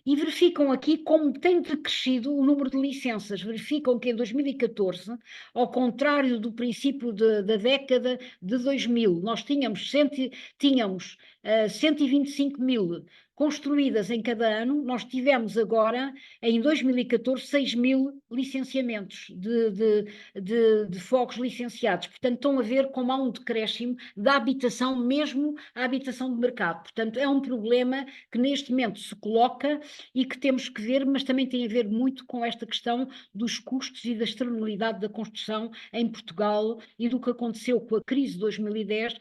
e verificam aqui como tem decrescido o número de licenças. Verificam que em 2014, ao contrário do princípio da década de 2000, nós tínhamos 125 mil construídas em cada ano, nós tivemos agora, em 2014, 6 mil licenciamentos de fogos licenciados. Portanto, estão a ver como há um decréscimo da habitação, mesmo a habitação de mercado. Portanto, é um problema que neste momento se coloca e que temos que ver, mas também tem a ver muito com esta questão dos custos e da externalidade da construção em Portugal e do que aconteceu com a crise de 2010,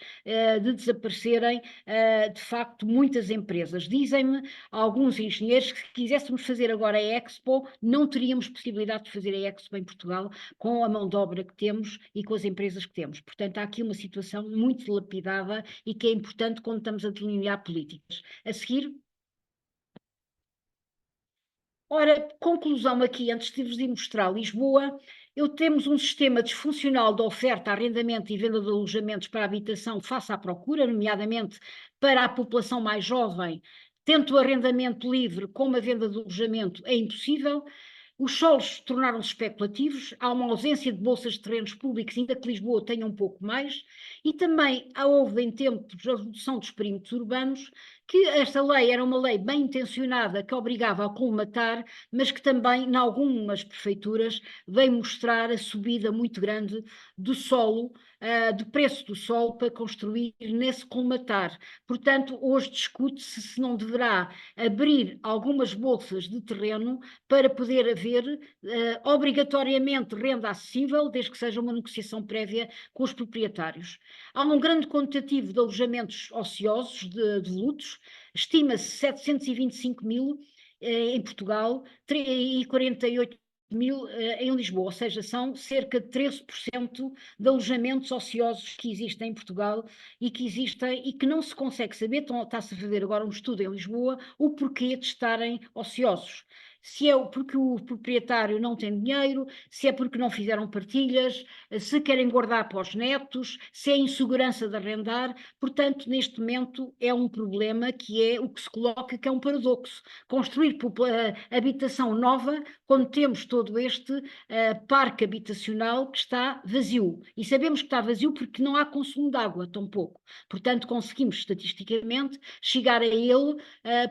de desaparecerem, de facto, muitas empresas. Dizem-me alguns engenheiros que se quiséssemos fazer agora a Expo, não teríamos possibilidade de fazer a Expo em Portugal com a mão de obra que temos e com as empresas que temos. Portanto, há aqui uma situação muito dilapidada e que é importante quando estamos a delinear políticas. A seguir... Ora, conclusão aqui, antes de vos mostrar Lisboa, temos um sistema disfuncional de oferta, arrendamento e venda de alojamentos para a habitação face à procura, nomeadamente para a população mais jovem, tanto o arrendamento livre como a venda de alojamento é impossível. Os solos tornaram-se especulativos, há uma ausência de bolsas de terrenos públicos, ainda que Lisboa tenha um pouco mais, e também houve em tempos a redução dos perímetros urbanos, que esta lei era uma lei bem intencionada que obrigava a colmatar, mas que também, em algumas prefeituras, veio mostrar a subida muito grande do solo, do preço do solo para construir nesse colmatar. Portanto, hoje discute-se se não deverá abrir algumas bolsas de terreno para poder haver obrigatoriamente renda acessível, desde que seja uma negociação prévia com os proprietários. Há um grande quantitativo de alojamentos ociosos, de lutos, estima-se 725 mil em Portugal e 48 mil em Lisboa, ou seja, são cerca de 13% de alojamentos ociosos que existem em Portugal e que existem e que não se consegue saber, está-se a fazer agora um estudo em Lisboa, o porquê de estarem ociosos. se é porque o proprietário não tem dinheiro, se é porque não fizeram partilhas, se querem guardar para os netos, se é insegurança de arrendar. Portanto, neste momento é um problema que é o que se coloca, que é um paradoxo. Construir habitação nova quando temos todo este parque habitacional que está vazio. E sabemos que está vazio porque não há consumo de água, tão pouco. Portanto, conseguimos estatisticamente chegar a ele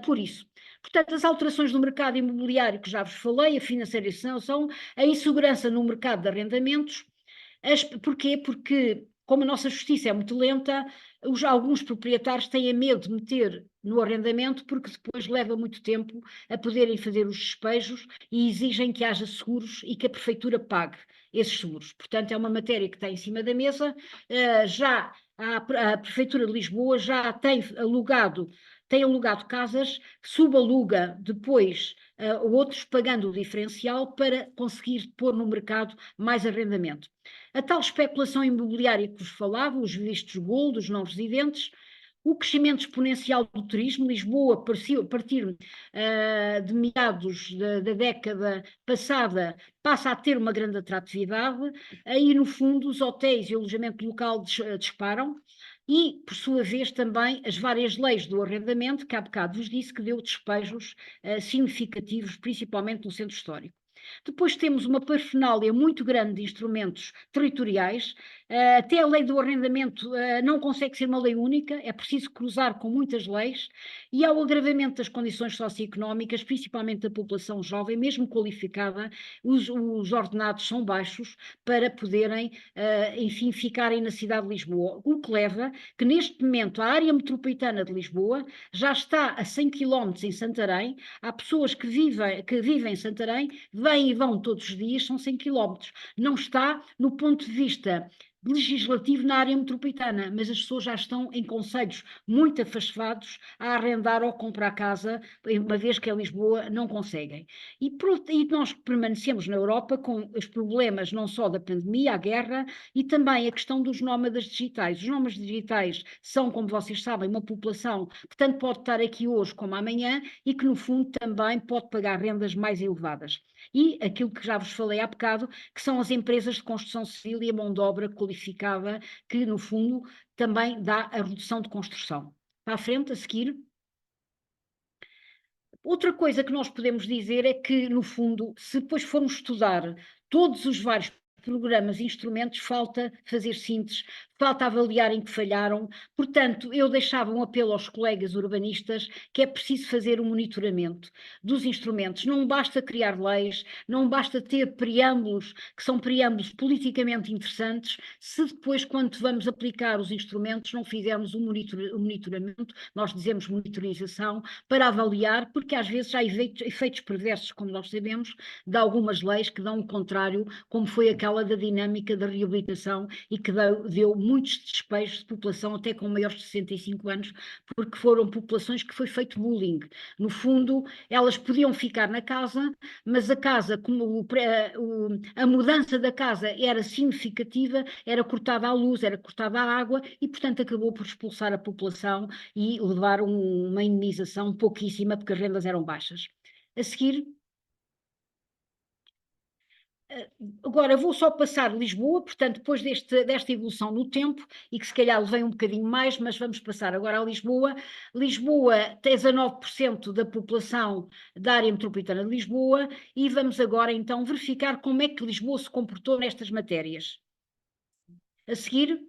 por isso. Portanto, as alterações no mercado imobiliário que já vos falei, a financiarização, a insegurança no mercado de arrendamentos. Porquê? Porque, como a nossa justiça é muito lenta, alguns proprietários têm medo de meter no arrendamento porque depois leva muito tempo a poderem fazer os despejos e exigem que haja seguros e que a prefeitura pague esses seguros. Portanto, é uma matéria que está em cima da mesa. Já a Prefeitura de Lisboa já tem alugado casas, subaluga depois outros, pagando o diferencial para conseguir pôr no mercado mais arrendamento. A tal especulação imobiliária que vos falava, os vistos gold, os não residentes, o crescimento exponencial do turismo. Lisboa, a partir de meados da década passada, passa a ter uma grande atratividade. Aí, no fundo, os hotéis e o alojamento local disparam. E, por sua vez, também as várias leis do arrendamento, que há bocado vos disse, que deu despejos significativos, principalmente no centro histórico. Depois temos uma parafernália muito grande de instrumentos territoriais. Até a lei do arrendamento não consegue ser uma lei única, é preciso cruzar com muitas leis, e ao agravamento das condições socioeconómicas, principalmente da população jovem, mesmo qualificada, os ordenados são baixos para poderem, enfim, ficarem na cidade de Lisboa, o que leva que neste momento a área metropolitana de Lisboa já está a 100 km em Santarém. Há pessoas que vivem em Santarém, vêm e vão todos os dias, são 100 km. Não está no ponto de vista legislativo na área metropolitana, mas as pessoas já estão em concelhos muito afastados a arrendar ou comprar casa, uma vez que em Lisboa não conseguem. E nós permanecemos na Europa com os problemas não só da pandemia, a guerra, e também a questão dos nómadas digitais. Os nómadas digitais são, como vocês sabem, uma população que tanto pode estar aqui hoje como amanhã e que, no fundo, também pode pagar rendas mais elevadas. E aquilo que já vos falei há bocado, que são as empresas de construção civil e a mão de obra qualificada, que no fundo também dá a redução de construção. Para a frente, a seguir. Outra coisa que nós podemos dizer é que, no fundo, se depois formos estudar todos os vários programas e instrumentos, falta fazer síntese, falta avaliar em que falharam. Portanto, eu deixava um apelo aos colegas urbanistas que é preciso fazer um monitoramento dos instrumentos. Não basta criar leis, não basta ter preâmbulos que são preâmbulos politicamente interessantes, se depois, quando vamos aplicar os instrumentos, não fizermos um monitoramento, nós dizemos monitorização, para avaliar, porque às vezes há efeitos perversos, como nós sabemos, de algumas leis que dão o contrário, como foi aquela da dinâmica da reabilitação e que deu muitos despejos de população até com maiores de 65 anos, porque foram populações que foi feito bullying. No fundo, elas podiam ficar na casa, mas a casa, como a mudança da casa era significativa, era cortada a luz, era cortada a água e, portanto, acabou por expulsar a população e levar uma indemnização pouquíssima, porque as rendas eram baixas. A seguir. Agora vou só passar Lisboa, portanto, depois desta evolução no tempo, e que se calhar levei um bocadinho mais, mas vamos passar agora a Lisboa. Lisboa tem 19% da população da área metropolitana de Lisboa, e vamos agora então verificar como é que Lisboa se comportou nestas matérias. A seguir.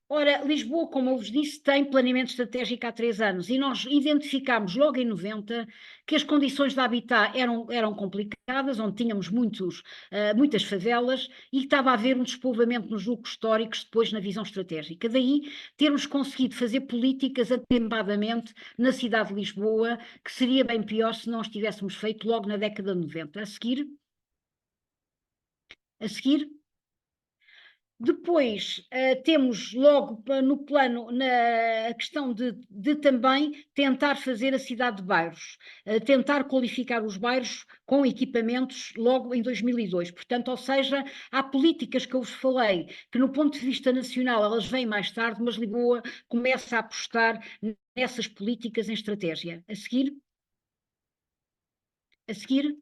Ora, Lisboa, como eu vos disse, tem planeamento estratégico há 3 anos e nós identificámos logo em 90 que as condições de habitat eram complicadas, onde tínhamos muitas favelas e estava a haver um despovoamento nos núcleos históricos depois na visão estratégica. Daí termos conseguido fazer políticas atempadamente na cidade de Lisboa, que seria bem pior se nós tivéssemos feito logo na década de 90. A seguir. Depois temos logo no plano a questão de também tentar fazer a cidade de bairros, tentar qualificar os bairros com equipamentos logo em 2002. Portanto, ou seja, há políticas que eu vos falei, que no ponto de vista nacional elas vêm mais tarde, mas Lisboa começa a apostar nessas políticas em estratégia. A seguir. A seguir,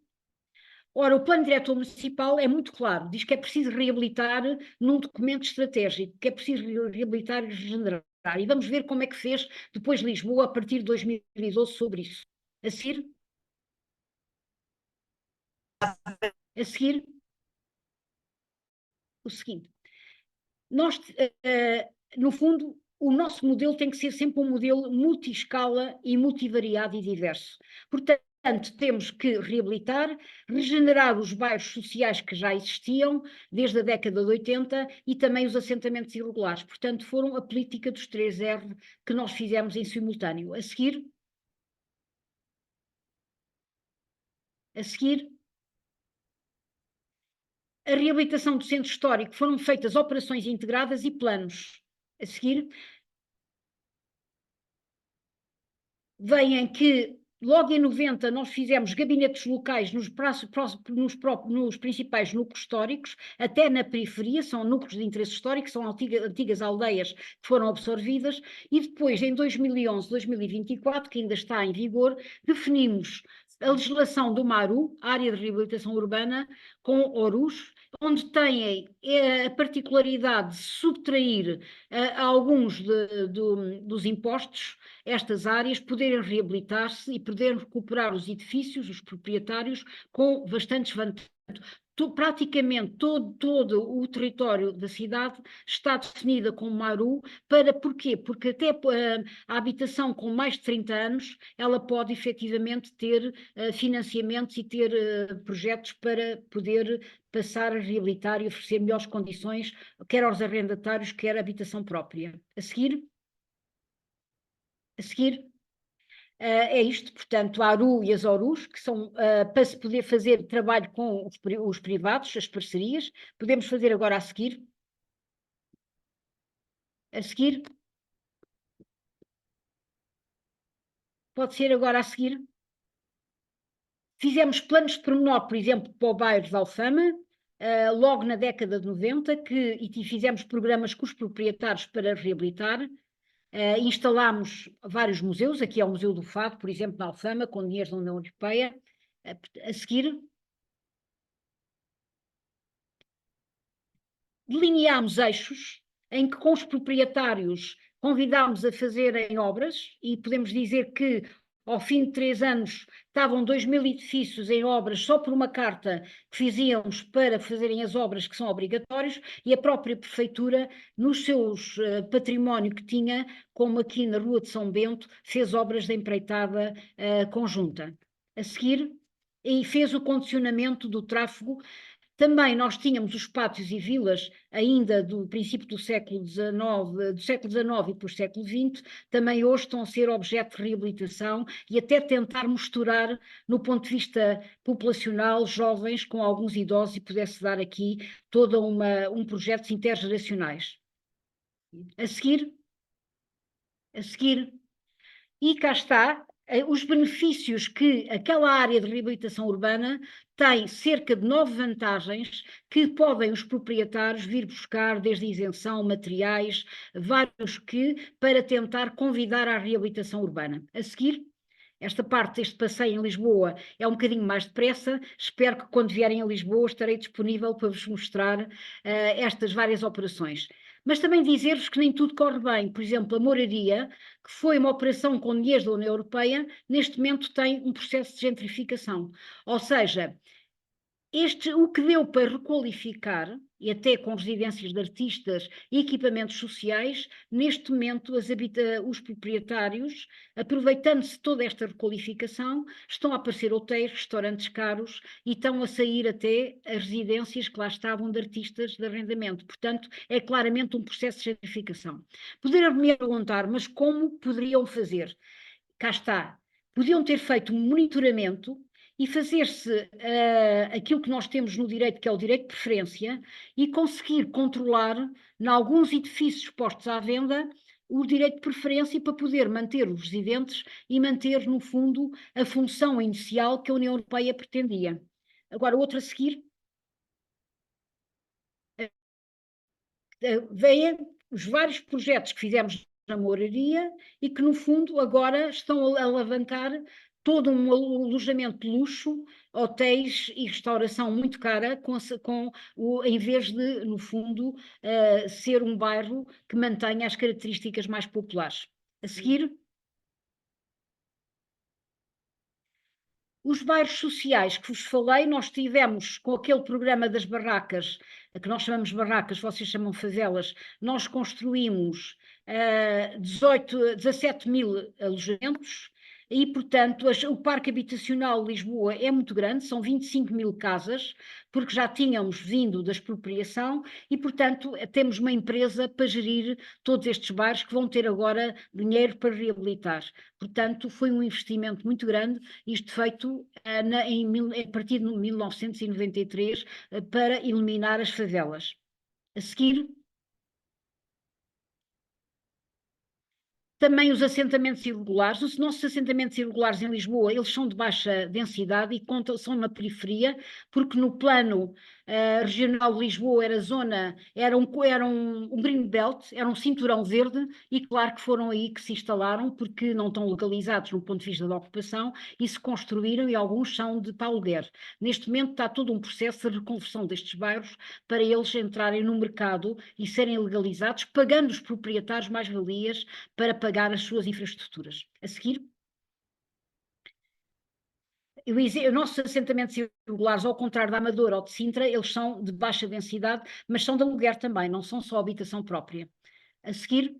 ora, o plano diretor municipal é muito claro, diz que é preciso reabilitar num documento estratégico, que é preciso reabilitar e regenerar. E vamos ver como é que fez depois Lisboa a partir de 2012 sobre isso. A seguir, o seguinte, nós, no fundo, o nosso modelo tem que ser sempre um modelo multi-escala e multivariado e diverso. Portanto, temos que reabilitar, regenerar os bairros sociais que já existiam desde a década de 80 e também os assentamentos irregulares. Portanto, foram a política dos 3R que nós fizemos em simultâneo. A seguir, a reabilitação do centro histórico, foram feitas operações integradas e planos. A seguir, vem que logo em 90 nós fizemos gabinetes locais nos principais núcleos históricos, até na periferia, são núcleos de interesse histórico, são antigas aldeias que foram absorvidas, e depois, em 2011, 2024, que ainda está em vigor, definimos a legislação do MARU, Área de Reabilitação Urbana, com ORUs, onde têm a particularidade de subtrair alguns dos impostos estas áreas, poderem reabilitar-se e poderem recuperar os edifícios, os proprietários, com bastantes vantagens. Praticamente todo o território da cidade está definida como MARU. Porquê? Porque até a habitação com mais de 30 anos, ela pode efetivamente ter financiamentos e ter projetos para poder passar a reabilitar e oferecer melhores condições, quer aos arrendatários, quer à habitação própria. A seguir, é isto, portanto, a ARU e as ORUs, que são para se poder fazer trabalho com os privados, as parcerias. Podemos fazer agora a seguir. Pode ser agora a seguir. Fizemos planos de pormenor, por exemplo, para o bairro de Alfama, logo na década de 90, e fizemos programas com os proprietários para reabilitar. Instalámos vários museus, aqui é o Museu do Fado, por exemplo, na Alfama, com dinheiro da União Europeia. A seguir, delineámos eixos em que com os proprietários convidámos a fazerem obras, e podemos dizer que ao fim de 3 anos estavam 2.000 edifícios em obras só por uma carta que fizíamos para fazerem as obras que são obrigatórias, e a própria prefeitura, nos seus património que tinha, como aqui na Rua de São Bento, fez obras de empreitada conjunta. A seguir, e fez o condicionamento do tráfego. Também nós tínhamos os pátios e vilas ainda do princípio do século XIX e por século XX, também hoje estão a ser objeto de reabilitação e até tentar misturar, no ponto de vista populacional, jovens com alguns idosos, e pudesse dar aqui todo um projetos intergeracionais. A seguir, e cá está, os benefícios que aquela área de reabilitação urbana tem, cerca de 9 vantagens que podem os proprietários vir buscar, desde isenção, materiais, vários para tentar convidar à reabilitação urbana. A seguir, esta parte, este passeio em Lisboa é um bocadinho mais depressa. Espero que quando vierem a Lisboa estarei disponível para vos mostrar estas várias operações. Mas também dizer-vos que nem tudo corre bem. Por exemplo, a moradia, que foi uma operação com dinheiro da União Europeia, neste momento tem um processo de gentrificação. Ou seja, o que deu para requalificar, e até com residências de artistas e equipamentos sociais, neste momento os proprietários, aproveitando-se de toda esta requalificação, estão a aparecer hotéis, restaurantes caros, e estão a sair até as residências que lá estavam de artistas de arrendamento. Portanto, é claramente um processo de gentrificação. Poderam-me perguntar, mas como poderiam fazer? Cá está. Podiam ter feito um monitoramento e fazer-se aquilo que nós temos no direito, que é o direito de preferência, e conseguir controlar, em alguns edifícios postos à venda, o direito de preferência, para poder manter os residentes e manter, no fundo, a função inicial que a União Europeia pretendia. Agora, outro a seguir. Veem os vários projetos que fizemos na moraria e que, no fundo, agora estão a alavancar todo um alojamento de luxo, hotéis e restauração muito cara, em vez de, no fundo, ser um bairro que mantenha as características mais populares. A seguir, os bairros sociais que vos falei, nós tivemos com aquele programa das barracas, que nós chamamos barracas, vocês chamam favelas, nós construímos 17 mil alojamentos e, portanto, o parque habitacional de Lisboa é muito grande, são 25 mil casas, porque já tínhamos vindo da expropriação e, portanto, temos uma empresa para gerir todos estes bairros que vão ter agora dinheiro para reabilitar. Portanto, foi um investimento muito grande, isto feito a partir de 1993 para eliminar as favelas. A seguir, também os assentamentos irregulares. Os nossos assentamentos irregulares em Lisboa, eles são de baixa densidade e são na periferia, porque no plano regional de Lisboa era um green belt, era um cinturão verde, e claro que foram aí que se instalaram, porque não estão localizados no ponto de vista da ocupação, e se construíram, e alguns são de aluguer. Neste momento está todo um processo de reconversão destes bairros para eles entrarem no mercado e serem legalizados, pagando os proprietários mais-valias para pagar as suas infraestruturas. A seguir, os nossos assentamentos irregulares, ao contrário da Amadora ou de Sintra, eles são de baixa densidade, mas são de aluguer também, não são só habitação própria. A seguir,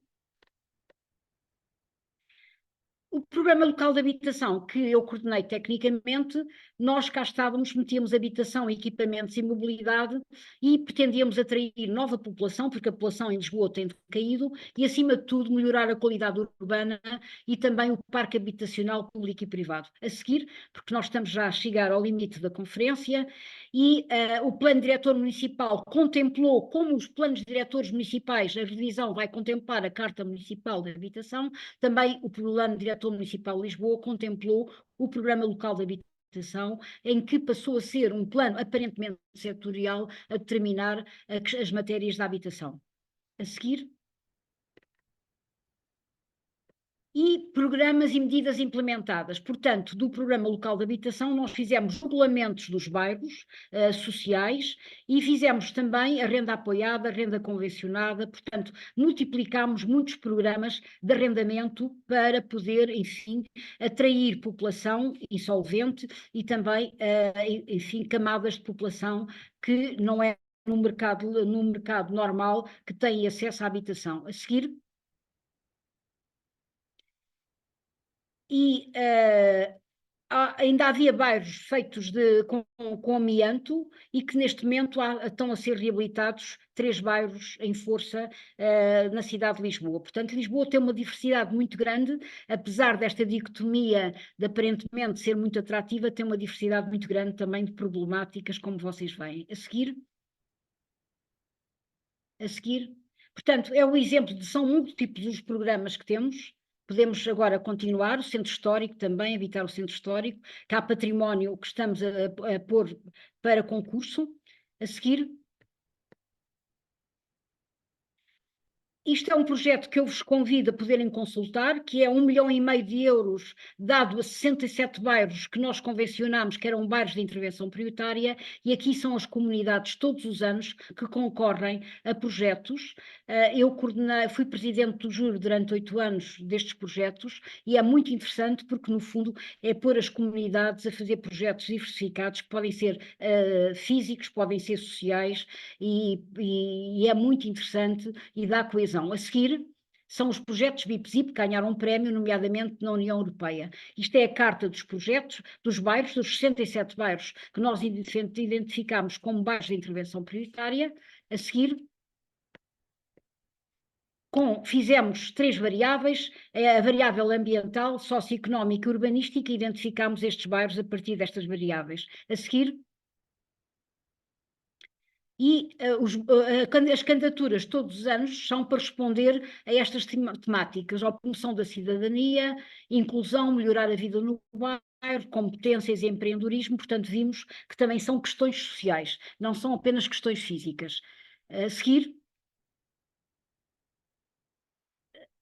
o programa local de habitação que eu coordenei tecnicamente, nós cá estávamos, metíamos habitação, equipamentos e mobilidade e pretendíamos atrair nova população, porque a população em Lisboa tem caído, e acima de tudo melhorar a qualidade urbana e também o parque habitacional público e privado. A seguir, porque nós estamos já a chegar ao limite da conferência, e o plano diretor municipal contemplou, como os planos diretores municipais, a revisão vai contemplar a Carta Municipal de Habitação, também o plano diretor municipal de Lisboa contemplou o programa local de habitação, em que passou a ser um plano aparentemente setorial a determinar as matérias da habitação. A seguir, e programas e medidas implementadas. Portanto, do Programa Local de Habitação, nós fizemos regulamentos dos bairros sociais e fizemos também a renda apoiada, a renda convencionada, portanto, multiplicámos muitos programas de arrendamento para poder, enfim, atrair população insolvente e também, enfim, camadas de população que não é no mercado normal que têm acesso à habitação. A seguir, e ainda havia bairros feitos com amianto e que neste momento estão a ser reabilitados 3 bairros em força na cidade de Lisboa. Portanto, Lisboa tem uma diversidade muito grande, apesar desta dicotomia de aparentemente ser muito atrativa, tem uma diversidade muito grande também de problemáticas, como vocês veem. A seguir, portanto, é o exemplo de são múltiplos os programas que temos. Podemos agora continuar, o centro histórico também, habitar o centro histórico, que há património que estamos a pôr para concurso. A seguir, isto é um projeto que eu vos convido a poderem consultar, que é 1,5 milhão de euros dado a 67 bairros que nós convencionámos que eram bairros de intervenção prioritária, e aqui são as comunidades todos os anos que concorrem a projetos. Eu fui presidente do júri durante 8 anos destes projetos e é muito interessante porque, no fundo, é pôr as comunidades a fazer projetos diversificados que podem ser físicos, podem ser sociais e é muito interessante e dá coesão. A seguir, são os projetos BIPSIP que ganharam um prémio, nomeadamente na União Europeia. Isto é a carta dos projetos, dos bairros, dos 67 bairros que nós identificámos como bairros de intervenção prioritária. A seguir, fizemos 3 variáveis, a variável ambiental, socioeconómica e urbanística, e identificámos estes bairros a partir destas variáveis. A seguir, e as candidaturas todos os anos são para responder a estas temáticas: a promoção da cidadania, inclusão, melhorar a vida no bairro, competências e empreendedorismo. Portanto, vimos que também são questões sociais, não são apenas questões físicas. A seguir,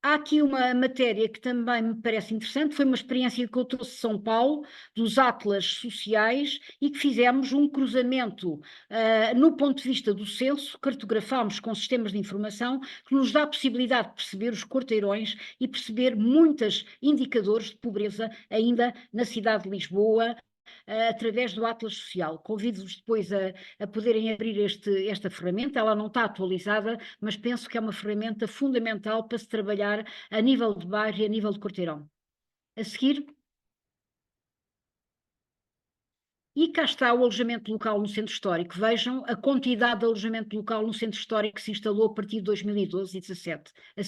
Há aqui uma matéria que também me parece interessante, foi uma experiência que eu trouxe de São Paulo, dos atlas sociais, e que fizemos um cruzamento no ponto de vista do censo, cartografámos com sistemas de informação, que nos dá a possibilidade de perceber os quarteirões e perceber muitos indicadores de pobreza ainda na cidade de Lisboa, através do Atlas Social. Convido-vos depois a poderem abrir esta ferramenta, ela não está atualizada, mas penso que é uma ferramenta fundamental para se trabalhar a nível de bairro e a nível de quarteirão. A seguir... E cá está o alojamento local no centro histórico. Vejam a quantidade de alojamento local no centro histórico que se instalou a partir de 2012 e 2017. A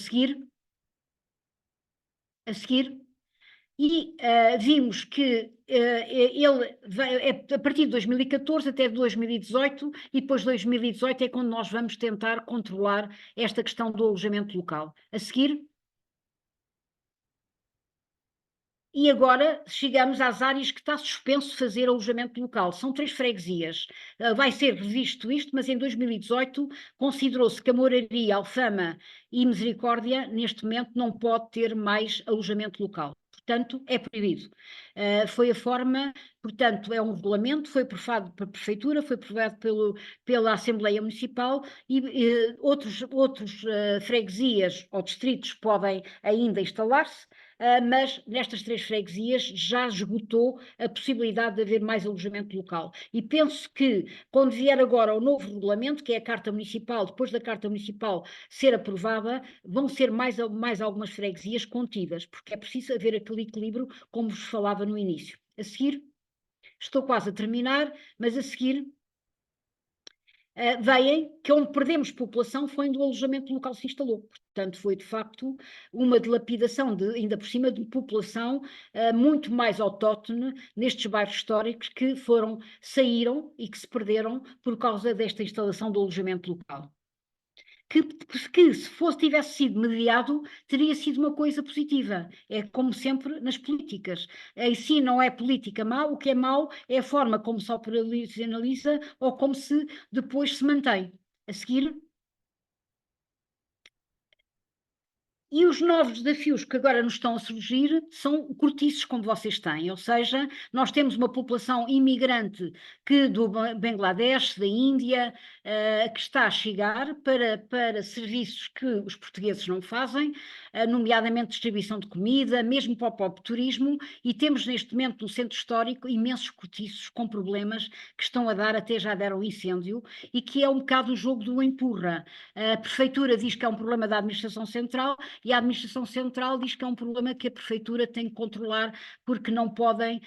seguir, e vimos que ele a partir de 2014 até 2018, e depois 2018 é quando nós vamos tentar controlar esta questão do alojamento local. A seguir... E agora chegamos às áreas que está suspenso fazer alojamento local. São 3 freguesias. Vai ser revisto isto, mas em 2018 considerou-se que a Moraria, Alfama e Misericórdia, neste momento, não pode ter mais alojamento local. Portanto, é proibido. Foi a forma, portanto, é um regulamento, foi aprovado pela Prefeitura, foi aprovado pela Assembleia Municipal e outros freguesias ou distritos podem ainda instalar-se, mas nestas 3 freguesias já esgotou a possibilidade de haver mais alojamento local. E penso que, quando vier agora o novo regulamento, que é a Carta Municipal, depois da Carta Municipal ser aprovada, vão ser mais algumas freguesias contidas, porque é preciso haver aquele equilíbrio, como vos falava no início. A seguir, estou quase a terminar, mas a seguir... veem que onde perdemos população foi onde o alojamento local se instalou. Portanto, foi de facto uma dilapidação, ainda por cima, de população muito mais autóctone nestes bairros históricos que saíram e que se perderam por causa desta instalação do alojamento local. Que se tivesse sido mediado, teria sido uma coisa positiva. É como sempre nas políticas. Em si não é política má, o que é mau é a forma como se operacionaliza ou como se depois se mantém. A seguir... E os novos desafios que agora nos estão a surgir são cortiços como vocês têm, ou seja, nós temos uma população imigrante do Bangladesh, da Índia, que está a chegar para serviços que os portugueses não fazem, nomeadamente distribuição de comida, mesmo para o próprio turismo, e temos neste momento no centro histórico imensos cortiços com problemas que estão a dar, até já deram incêndio, e que é um bocado o jogo do empurra. A Prefeitura diz que é um problema da Administração Central, e a Administração Central diz que é um problema que a Prefeitura tem que controlar, porque não podem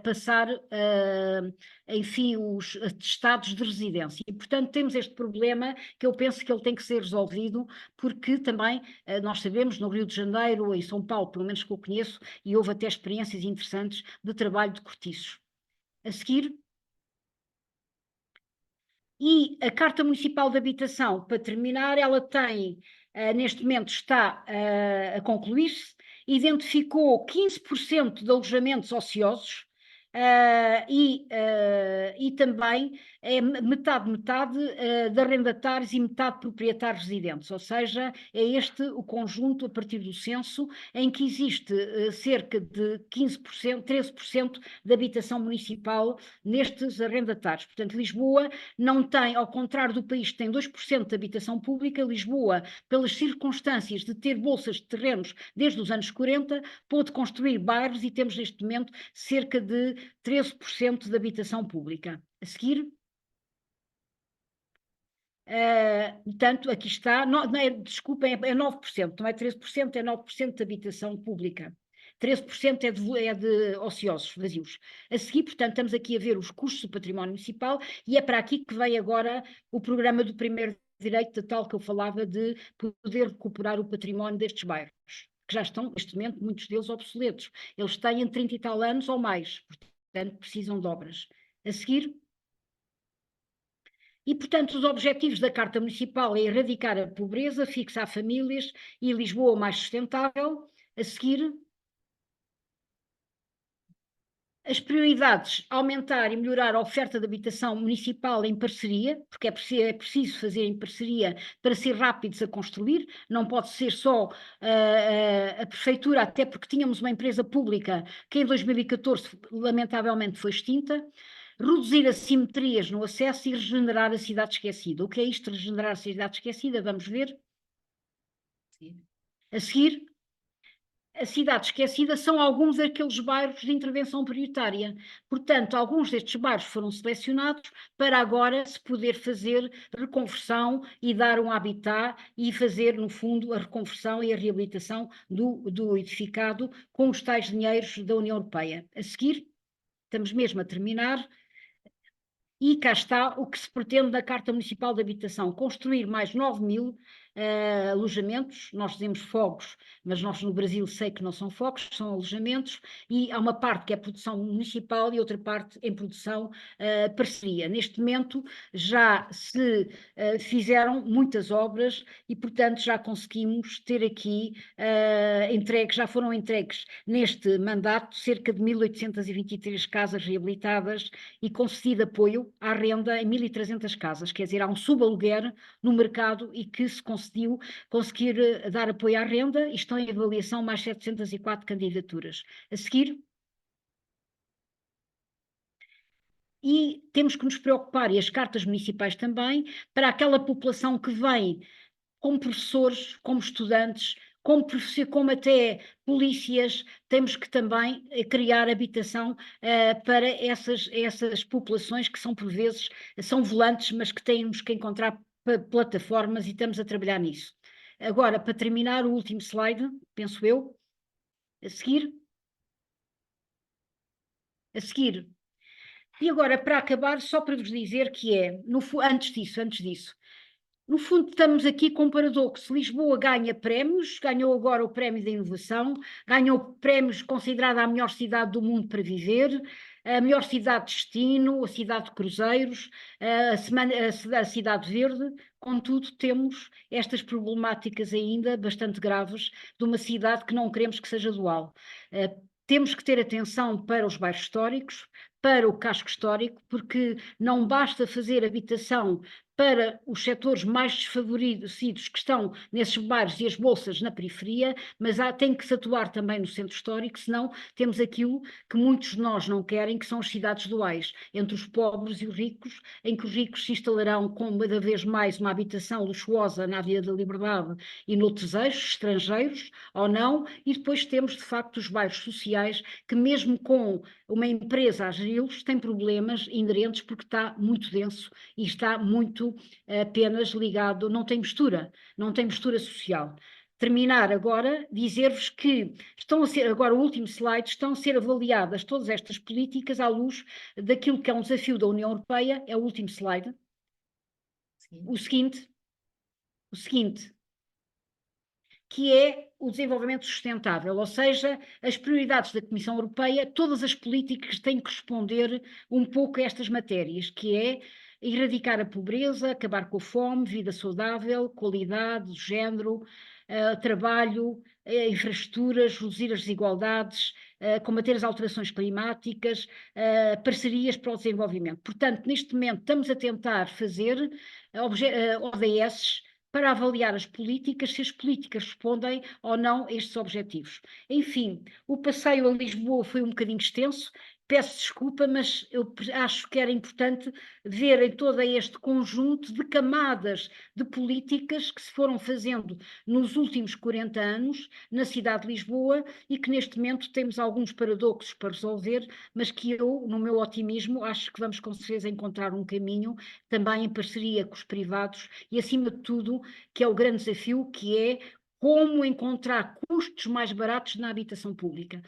passar, enfim, os atestados de residência. E, portanto, temos este problema que eu penso que ele tem que ser resolvido, porque também nós sabemos, no Rio de Janeiro, em São Paulo, pelo menos que eu conheço, e houve até experiências interessantes de trabalho de cortiços. A seguir... E a Carta Municipal de Habitação, para terminar, ela tem... neste momento está a concluir-se, identificou 15% de alojamentos ociosos e também é metade de arrendatários e metade de proprietários residentes, ou seja, é este o conjunto a partir do censo em que existe cerca de 15%, 13% de habitação municipal nestes arrendatários. Portanto, Lisboa não tem, ao contrário do país que tem 2% de habitação pública, Lisboa, pelas circunstâncias de ter bolsas de terrenos desde os anos 40, pôde construir bairros e temos neste momento cerca de 13% de habitação pública. A seguir... portanto, aqui está, desculpem, é 9%, não é 13%, é 9% de habitação pública. 13% é de ociosos, vazios. A seguir, portanto, estamos aqui a ver os custos do património municipal e é para aqui que vem agora o programa do primeiro direito, de tal que eu falava, de poder recuperar o património destes bairros, que já estão, neste momento, muitos deles obsoletos. Eles têm 30 e tal anos ou mais, portanto, precisam de obras. A seguir... E, portanto, os objetivos da Carta Municipal é erradicar a pobreza, fixar famílias e Lisboa mais sustentável. A seguir... As prioridades, aumentar e melhorar a oferta de habitação municipal em parceria, porque é preciso fazer em parceria para ser rápidos a construir, não pode ser só a prefeitura, até porque tínhamos uma empresa pública que em 2014 lamentavelmente foi extinta. Reduzir assimetrias no acesso e regenerar a cidade esquecida. O que é isto, regenerar a cidade esquecida? Vamos ver. A seguir, a cidade esquecida são alguns daqueles bairros de intervenção prioritária. Portanto, alguns destes bairros foram selecionados para agora se poder fazer reconversão e dar um habitat e fazer, no fundo, a reconversão e a reabilitação do edificado com os tais dinheiros da União Europeia. A seguir, estamos mesmo a terminar. E cá está o que se pretende da Carta Municipal de Habitação, construir mais 9.000 alojamentos. Nós dizemos fogos, mas nós no Brasil sei que não são fogos, são alojamentos, e há uma parte que é produção municipal e outra parte em produção parceria. Neste momento já se fizeram muitas obras e, portanto, já conseguimos ter aqui entregues, já foram entregues neste mandato cerca de 1.823 casas reabilitadas e concedido apoio à renda em 1.300 casas, quer dizer, há um subaluguer no mercado e que se conseguir dar apoio à renda e estão em avaliação mais 704 candidaturas. A seguir. E temos que nos preocupar, e as cartas municipais também, para aquela população que vem como professores, como estudantes, como até polícias, temos que também criar habitação para essas populações que são por vezes, são volantes, mas que temos que encontrar plataformas e estamos a trabalhar nisso. Agora, para terminar, o último slide, penso eu, a seguir. A seguir. E agora, para acabar, só para vos dizer que antes disso, no fundo, estamos aqui com um paradoxo. Lisboa ganha prémios, ganhou agora o Prémio da Inovação, ganhou prémios considerada a melhor cidade do mundo para viver, a melhor cidade de destino, a cidade de cruzeiros, a cidade verde. Contudo, temos estas problemáticas ainda bastante graves de uma cidade que não queremos que seja dual. Temos que ter atenção para os bairros históricos, para o casco histórico, porque não basta fazer habitação para os setores mais desfavorecidos que estão nesses bairros e as bolsas na periferia, mas tem que se atuar também no centro histórico, senão temos aquilo que muitos de nós não querem, que são as cidades duais, entre os pobres e os ricos, em que os ricos se instalarão com cada vez mais uma habitação luxuosa na Avenida da Liberdade e noutros eixos, estrangeiros ou não, e depois temos de facto os bairros sociais que mesmo com uma empresa a geri-los tem problemas inerentes porque está muito denso e está muito apenas ligado, não tem mistura social. Terminar agora, dizer-vos que estão a ser, agora o último slide, estão a ser avaliadas todas estas políticas à luz daquilo que é um desafio da União Europeia, é o último slide. Sim. O seguinte, que é o desenvolvimento sustentável, ou seja, as prioridades da Comissão Europeia, todas as políticas têm que responder um pouco a estas matérias, que é erradicar a pobreza, acabar com a fome, vida saudável, qualidade, género, trabalho, infraestruturas, reduzir as desigualdades, combater as alterações climáticas, parcerias para o desenvolvimento. Portanto, neste momento estamos a tentar fazer ODS para avaliar as políticas, se as políticas respondem ou não a estes objetivos. Enfim, o passeio a Lisboa foi um bocadinho extenso, peço desculpa, mas eu acho que era importante ver em todo este conjunto de camadas de políticas que se foram fazendo nos últimos 40 anos na cidade de Lisboa e que neste momento temos alguns paradoxos para resolver, mas que eu, no meu otimismo, acho que vamos com certeza encontrar um caminho também em parceria com os privados e, acima de tudo, que é o grande desafio, que é como encontrar custos mais baratos na habitação pública.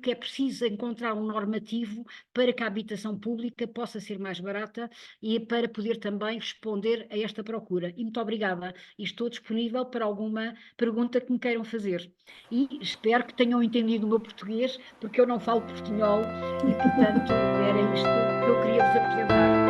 Que é preciso encontrar um normativo para que a habitação pública possa ser mais barata e para poder também responder a esta procura. E muito obrigada. E estou disponível para alguma pergunta que me queiram fazer. E espero que tenham entendido o meu português, porque eu não falo portunhol e, portanto, era isto que eu queria vos apresentar.